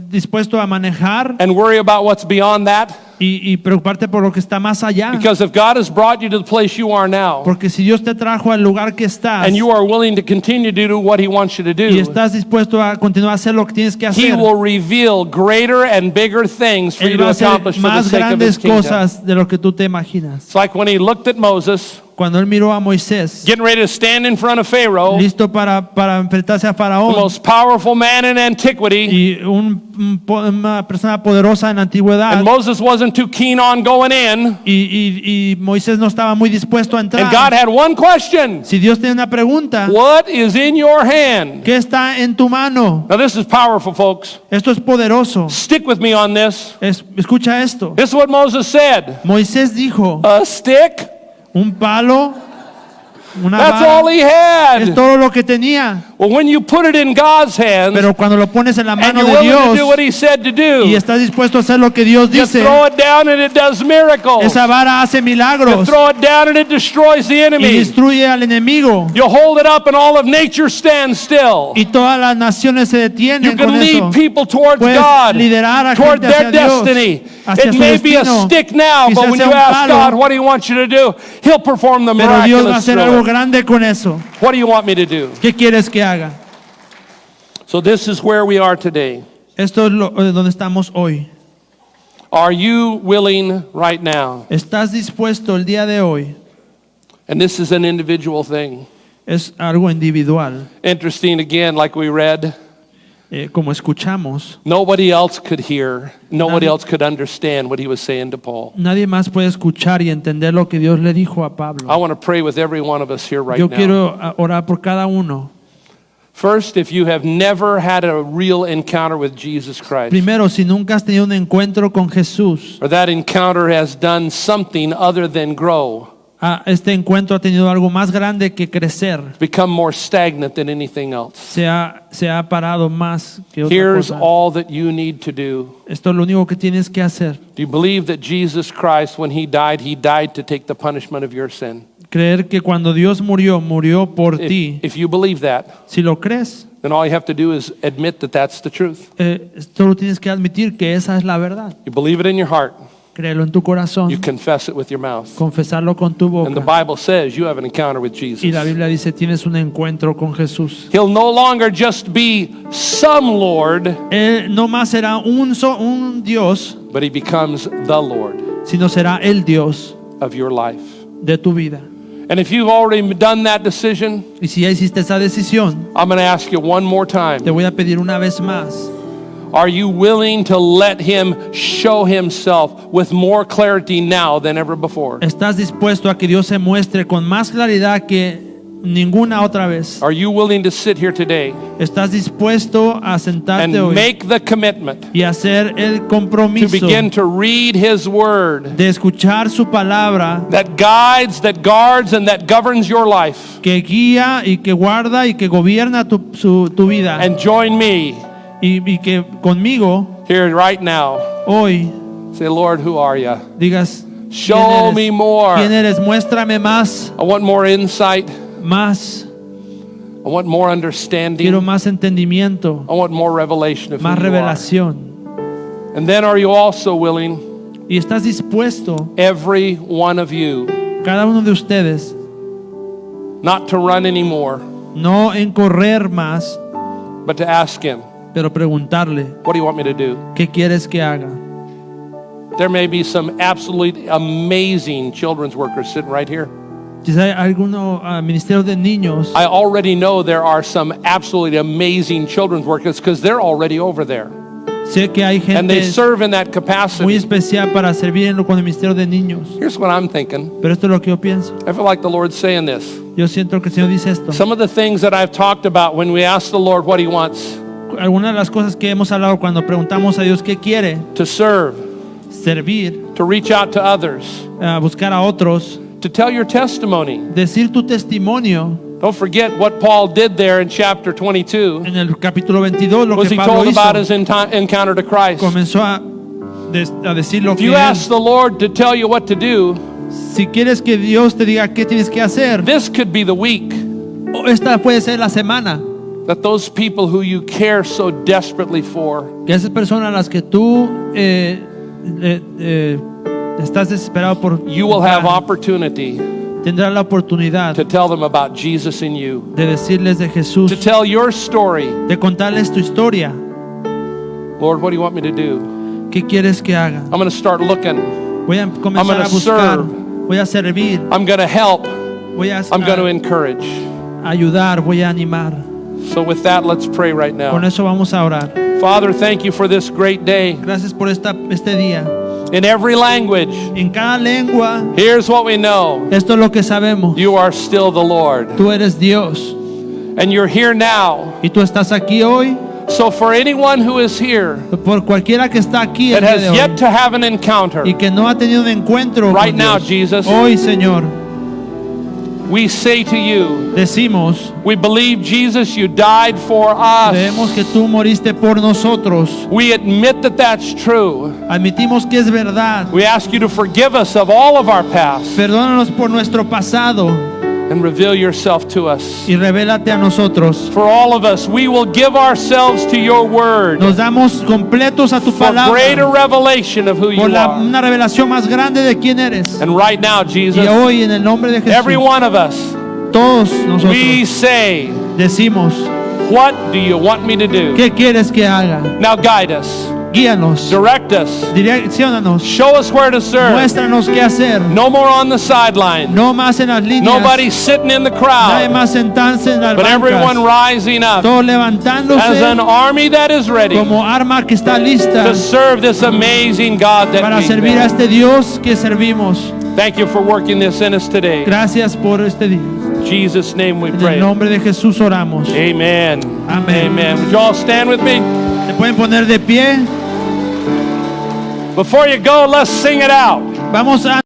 [SPEAKER 1] dispuesto a manejar
[SPEAKER 2] and worry about what's beyond that?
[SPEAKER 1] y preocuparte por lo que está más allá?
[SPEAKER 2] Because if God has brought you to the place you are now,
[SPEAKER 1] Porque si Dios te trajo al lugar que estás
[SPEAKER 2] and you are willing to continue to do what He wants you to
[SPEAKER 1] y
[SPEAKER 2] do,
[SPEAKER 1] estás dispuesto a continuar a hacer lo que tienes que
[SPEAKER 2] He
[SPEAKER 1] hacer,
[SPEAKER 2] will reveal greater and bigger things for you
[SPEAKER 1] Él
[SPEAKER 2] to
[SPEAKER 1] va a hacer
[SPEAKER 2] accomplish for the
[SPEAKER 1] más
[SPEAKER 2] sake of
[SPEAKER 1] grandes
[SPEAKER 2] His kingdom.
[SPEAKER 1] cosas de lo que tú te imaginas.
[SPEAKER 2] It's like when He looked at Moses,
[SPEAKER 1] Cuando Él miró a Moisés,
[SPEAKER 2] getting ready to stand in front of Pharaoh,
[SPEAKER 1] listo para enfrentarse a
[SPEAKER 2] the
[SPEAKER 1] Faraón,
[SPEAKER 2] most powerful man in antiquity,
[SPEAKER 1] y una persona poderosa en la antigüedad,
[SPEAKER 2] and Moses wasn't too keen on going in,
[SPEAKER 1] y Moisés no estaba muy dispuesto a
[SPEAKER 2] and God
[SPEAKER 1] entrar.
[SPEAKER 2] had one question:
[SPEAKER 1] Si Dios tiene una pregunta,
[SPEAKER 2] what is in your hand?
[SPEAKER 1] ¿qué está en tu mano?
[SPEAKER 2] Now this is powerful, folks.
[SPEAKER 1] Esto es poderoso.
[SPEAKER 2] Stick with me on this.
[SPEAKER 1] Escucha esto.
[SPEAKER 2] This is what Moses said.
[SPEAKER 1] Moisés dijo,
[SPEAKER 2] A stick?
[SPEAKER 1] un palo, una
[SPEAKER 2] That's
[SPEAKER 1] vara,
[SPEAKER 2] all he
[SPEAKER 1] es
[SPEAKER 2] had.
[SPEAKER 1] todo lo que tenía.
[SPEAKER 2] Well, when you put it in God's hands
[SPEAKER 1] Pero cuando lo pones en la
[SPEAKER 2] and
[SPEAKER 1] mano
[SPEAKER 2] you're
[SPEAKER 1] de
[SPEAKER 2] willing to do
[SPEAKER 1] Dios
[SPEAKER 2] what He said to
[SPEAKER 1] y
[SPEAKER 2] do,
[SPEAKER 1] estás dispuesto a hacer lo que Dios
[SPEAKER 2] you
[SPEAKER 1] dice,
[SPEAKER 2] throw it down and it does miracles.
[SPEAKER 1] esa vara hace
[SPEAKER 2] You
[SPEAKER 1] milagros
[SPEAKER 2] throw it down and it destroys the
[SPEAKER 1] y
[SPEAKER 2] enemy.
[SPEAKER 1] destruye al enemigo.
[SPEAKER 2] You hold it up and all of nature stands still.
[SPEAKER 1] Y todas las naciones se
[SPEAKER 2] You
[SPEAKER 1] detienen
[SPEAKER 2] can
[SPEAKER 1] con
[SPEAKER 2] lead
[SPEAKER 1] eso.
[SPEAKER 2] people towards
[SPEAKER 1] Puedes
[SPEAKER 2] God,
[SPEAKER 1] liderar a
[SPEAKER 2] toward
[SPEAKER 1] gente
[SPEAKER 2] their
[SPEAKER 1] hacia Dios,
[SPEAKER 2] destiny.
[SPEAKER 1] hacia
[SPEAKER 2] It
[SPEAKER 1] su
[SPEAKER 2] may be a
[SPEAKER 1] destino.
[SPEAKER 2] stick now, but
[SPEAKER 1] Quizás
[SPEAKER 2] when
[SPEAKER 1] sea
[SPEAKER 2] you
[SPEAKER 1] un
[SPEAKER 2] ask
[SPEAKER 1] palo,
[SPEAKER 2] God, what do you want you to do? He'll perform the
[SPEAKER 1] Pero Dios va a
[SPEAKER 2] miraculous
[SPEAKER 1] hacer
[SPEAKER 2] through
[SPEAKER 1] algo
[SPEAKER 2] it.
[SPEAKER 1] grande con eso.
[SPEAKER 2] What do you want me to do?
[SPEAKER 1] ¿Qué quieres que haga?
[SPEAKER 2] So this is where we are today.
[SPEAKER 1] Esto es donde estamos hoy.
[SPEAKER 2] Are you willing right now?
[SPEAKER 1] ¿Estás dispuesto el día de hoy?
[SPEAKER 2] And this is an individual thing.
[SPEAKER 1] Es algo individual.
[SPEAKER 2] Interesting again, like we read,
[SPEAKER 1] Como escuchamos,
[SPEAKER 2] nobody else could hear, nobody
[SPEAKER 1] Nadie-
[SPEAKER 2] else could understand what he was saying to Paul.
[SPEAKER 1] nadie más puede escuchar y entender lo que Dios le dijo a
[SPEAKER 2] I
[SPEAKER 1] Pablo.
[SPEAKER 2] want to pray with every one of us here right
[SPEAKER 1] Yo
[SPEAKER 2] now.
[SPEAKER 1] quiero orar por cada uno.
[SPEAKER 2] First, if you have never had a real encounter with Jesus Christ,
[SPEAKER 1] Primero, si nunca has tenido un encuentro con Jesús,
[SPEAKER 2] or that encounter has done something other than grow,
[SPEAKER 1] este encuentro ha tenido algo más grande que crecer.
[SPEAKER 2] become more stagnant than anything else.
[SPEAKER 1] Se ha parado más que otra
[SPEAKER 2] Here's
[SPEAKER 1] cosa.
[SPEAKER 2] all that you need to do.
[SPEAKER 1] Esto es lo único que tienes que hacer.
[SPEAKER 2] Do you believe that Jesus Christ, when he died to take the punishment of your sin?
[SPEAKER 1] Creer que cuando Dios murió, murió por ti.
[SPEAKER 2] If you believe that,
[SPEAKER 1] Si lo crees,
[SPEAKER 2] then all you have to do is admit that that's the truth.
[SPEAKER 1] solo tienes que admitir que esa es la verdad.
[SPEAKER 2] You believe it in your heart.
[SPEAKER 1] Créelo en tu corazón,
[SPEAKER 2] You confess it with your mouth.
[SPEAKER 1] confesarlo con tu
[SPEAKER 2] And the
[SPEAKER 1] boca.
[SPEAKER 2] Bible says you have an encounter with
[SPEAKER 1] Y la
[SPEAKER 2] Jesus.
[SPEAKER 1] Biblia dice, tienes un encuentro con Jesús.
[SPEAKER 2] He'll no longer just be some Lord,
[SPEAKER 1] Él no más será un Dios,
[SPEAKER 2] but he becomes the Lord
[SPEAKER 1] sino será el Dios
[SPEAKER 2] of your life.
[SPEAKER 1] de tu vida.
[SPEAKER 2] And if you've already done that decision,
[SPEAKER 1] Y si ya hiciste esa decisión,
[SPEAKER 2] I'm going to ask you one more time.
[SPEAKER 1] te voy a pedir una vez más.
[SPEAKER 2] Are you willing to let him show himself with more clarity now than ever before?
[SPEAKER 1] ¿Estás dispuesto a que Dios se muestre con más claridad que ninguna otra vez?
[SPEAKER 2] Are you willing to sit here today
[SPEAKER 1] ¿Estás dispuesto a sentarte
[SPEAKER 2] and
[SPEAKER 1] hoy
[SPEAKER 2] make the commitment
[SPEAKER 1] y hacer el
[SPEAKER 2] to
[SPEAKER 1] compromiso
[SPEAKER 2] begin to read his word
[SPEAKER 1] de escuchar su palabra
[SPEAKER 2] that guides, that guards, and that governs your life?
[SPEAKER 1] que guía y que guarda y que gobierna tu vida?
[SPEAKER 2] And join me
[SPEAKER 1] Y que conmigo
[SPEAKER 2] here right now.
[SPEAKER 1] hoy
[SPEAKER 2] Say, Lord, who are you?
[SPEAKER 1] digas,
[SPEAKER 2] Show me more.
[SPEAKER 1] ¿quién eres? Muéstrame más,
[SPEAKER 2] I want more insight.
[SPEAKER 1] más.
[SPEAKER 2] I want more
[SPEAKER 1] Quiero
[SPEAKER 2] understanding.
[SPEAKER 1] más entendimiento,
[SPEAKER 2] I want more revelation of who
[SPEAKER 1] más
[SPEAKER 2] you are.
[SPEAKER 1] revelación.
[SPEAKER 2] And then are you also willing,
[SPEAKER 1] Y estás dispuesto,
[SPEAKER 2] every one of you,
[SPEAKER 1] cada uno de ustedes,
[SPEAKER 2] not to run anymore,
[SPEAKER 1] no en correr más,
[SPEAKER 2] but to ask him,
[SPEAKER 1] pero preguntarle,
[SPEAKER 2] what do you want me to do?
[SPEAKER 1] ¿qué quieres que haga?
[SPEAKER 2] There may be some absolutely amazing children's workers sitting right here.
[SPEAKER 1] Quizá hay alguno ministerio de niños.
[SPEAKER 2] I already know there are some absolutely amazing children's workers because they're already over there.
[SPEAKER 1] Sé que hay
[SPEAKER 2] And they
[SPEAKER 1] gente
[SPEAKER 2] serve in that
[SPEAKER 1] muy
[SPEAKER 2] capacity.
[SPEAKER 1] especial para servir con el ministerio de niños.
[SPEAKER 2] Here's what I'm thinking.
[SPEAKER 1] Pero esto es lo que yo pienso.
[SPEAKER 2] I feel like the Lord's saying this.
[SPEAKER 1] Yo siento que el Señor dice esto.
[SPEAKER 2] Some of the things that I've talked about when we ask the Lord what he wants,
[SPEAKER 1] Algunas de las cosas que hemos hablado cuando preguntamos a Dios qué quiere,
[SPEAKER 2] to serve,
[SPEAKER 1] servir,
[SPEAKER 2] to reach out to others,
[SPEAKER 1] buscar a otros,
[SPEAKER 2] to tell your testimony.
[SPEAKER 1] decir tu testimonio.
[SPEAKER 2] Don't forget what Paul did there in chapter 22.
[SPEAKER 1] En el capítulo 22 lo
[SPEAKER 2] Was
[SPEAKER 1] que
[SPEAKER 2] he
[SPEAKER 1] Pablo
[SPEAKER 2] told about his
[SPEAKER 1] hizo,
[SPEAKER 2] encounter to Christ?
[SPEAKER 1] comenzó a decir lo
[SPEAKER 2] If
[SPEAKER 1] que
[SPEAKER 2] you
[SPEAKER 1] él,
[SPEAKER 2] ask the Lord to tell you what to do,
[SPEAKER 1] si quieres que Dios te diga qué tienes que hacer,
[SPEAKER 2] this could be the week
[SPEAKER 1] esta puede ser la semana
[SPEAKER 2] that those people who you care so desperately for
[SPEAKER 1] que esas personas a las que tú estás desesperado por
[SPEAKER 2] you will have opportunity
[SPEAKER 1] tendrás la oportunidad
[SPEAKER 2] to tell them about Jesus in you,
[SPEAKER 1] de decirles de Jesús,
[SPEAKER 2] to tell your story.
[SPEAKER 1] de contarles tu historia.
[SPEAKER 2] Lord, what do you want me to do?
[SPEAKER 1] ¿Qué quieres que haga?
[SPEAKER 2] I'm going to start looking.
[SPEAKER 1] Voy a comenzar
[SPEAKER 2] gonna
[SPEAKER 1] a buscar,
[SPEAKER 2] serve.
[SPEAKER 1] voy a servir,
[SPEAKER 2] I'm going to help.
[SPEAKER 1] voy a
[SPEAKER 2] I'm going to encourage.
[SPEAKER 1] ayudar, voy a animar.
[SPEAKER 2] So with that, let's pray right
[SPEAKER 1] Con
[SPEAKER 2] now.
[SPEAKER 1] eso vamos a orar.
[SPEAKER 2] Father, thank you for this great day.
[SPEAKER 1] Gracias por este día.
[SPEAKER 2] In every language,
[SPEAKER 1] En cada lengua,
[SPEAKER 2] here's what we know.
[SPEAKER 1] esto es lo que sabemos.
[SPEAKER 2] You are still the Lord.
[SPEAKER 1] Tú eres Dios
[SPEAKER 2] And you're here now.
[SPEAKER 1] y tú estás aquí hoy.
[SPEAKER 2] So for anyone who is here
[SPEAKER 1] Por cualquiera que está aquí el
[SPEAKER 2] that
[SPEAKER 1] día de
[SPEAKER 2] has
[SPEAKER 1] hoy
[SPEAKER 2] yet to have an encounter,
[SPEAKER 1] y que no ha tenido un encuentro
[SPEAKER 2] right
[SPEAKER 1] con
[SPEAKER 2] now,
[SPEAKER 1] Dios,
[SPEAKER 2] Jesus,
[SPEAKER 1] hoy, Señor,
[SPEAKER 2] We say to you,
[SPEAKER 1] decimos,
[SPEAKER 2] we believe, Jesus, you died for us.
[SPEAKER 1] creemos que tú moriste por nosotros.
[SPEAKER 2] We admit that that's true.
[SPEAKER 1] Admitimos que es verdad.
[SPEAKER 2] We ask you to forgive us of all of our past
[SPEAKER 1] Perdónanos por nuestro pasado
[SPEAKER 2] and reveal yourself to us.
[SPEAKER 1] y revélate a nosotros.
[SPEAKER 2] For all of us, we will give ourselves to your word
[SPEAKER 1] Nos damos completos a tu
[SPEAKER 2] for greater
[SPEAKER 1] palabra
[SPEAKER 2] revelation of who you
[SPEAKER 1] por
[SPEAKER 2] are.
[SPEAKER 1] una revelación más grande de quién eres.
[SPEAKER 2] And right now,
[SPEAKER 1] Y
[SPEAKER 2] Jesus,
[SPEAKER 1] hoy en el nombre de
[SPEAKER 2] every
[SPEAKER 1] Jesús,
[SPEAKER 2] one of us,
[SPEAKER 1] todos
[SPEAKER 2] we
[SPEAKER 1] nosotros
[SPEAKER 2] say,
[SPEAKER 1] decimos,
[SPEAKER 2] what do you want me to do?
[SPEAKER 1] ¿qué quieres que haga?
[SPEAKER 2] Now guide us,
[SPEAKER 1] Guíanos,
[SPEAKER 2] direct us,
[SPEAKER 1] direcciónanos,
[SPEAKER 2] show us where to serve.
[SPEAKER 1] muéstranos qué hacer.
[SPEAKER 2] No more on the sideline.
[SPEAKER 1] No más en las líneas,
[SPEAKER 2] Nobody sitting in the
[SPEAKER 1] nadie
[SPEAKER 2] crowd,
[SPEAKER 1] más sentarse en las
[SPEAKER 2] but everyone
[SPEAKER 1] bancas,
[SPEAKER 2] rising up
[SPEAKER 1] todos
[SPEAKER 2] as
[SPEAKER 1] levantándose
[SPEAKER 2] an army that is ready
[SPEAKER 1] como arma que está lista
[SPEAKER 2] to serve this amazing God that
[SPEAKER 1] para
[SPEAKER 2] we
[SPEAKER 1] servir a
[SPEAKER 2] serve.
[SPEAKER 1] este Dios que servimos.
[SPEAKER 2] Thank you for working this in us today.
[SPEAKER 1] Gracias por este día.
[SPEAKER 2] In Jesus' name we
[SPEAKER 1] En el
[SPEAKER 2] pray.
[SPEAKER 1] nombre de Jesús oramos.
[SPEAKER 2] Amen.
[SPEAKER 1] Amen.
[SPEAKER 2] Amen. Would you all stand with me?
[SPEAKER 1] ¿Se pueden poner de pie?
[SPEAKER 2] Before you go, let's sing it out.
[SPEAKER 1] Vamos a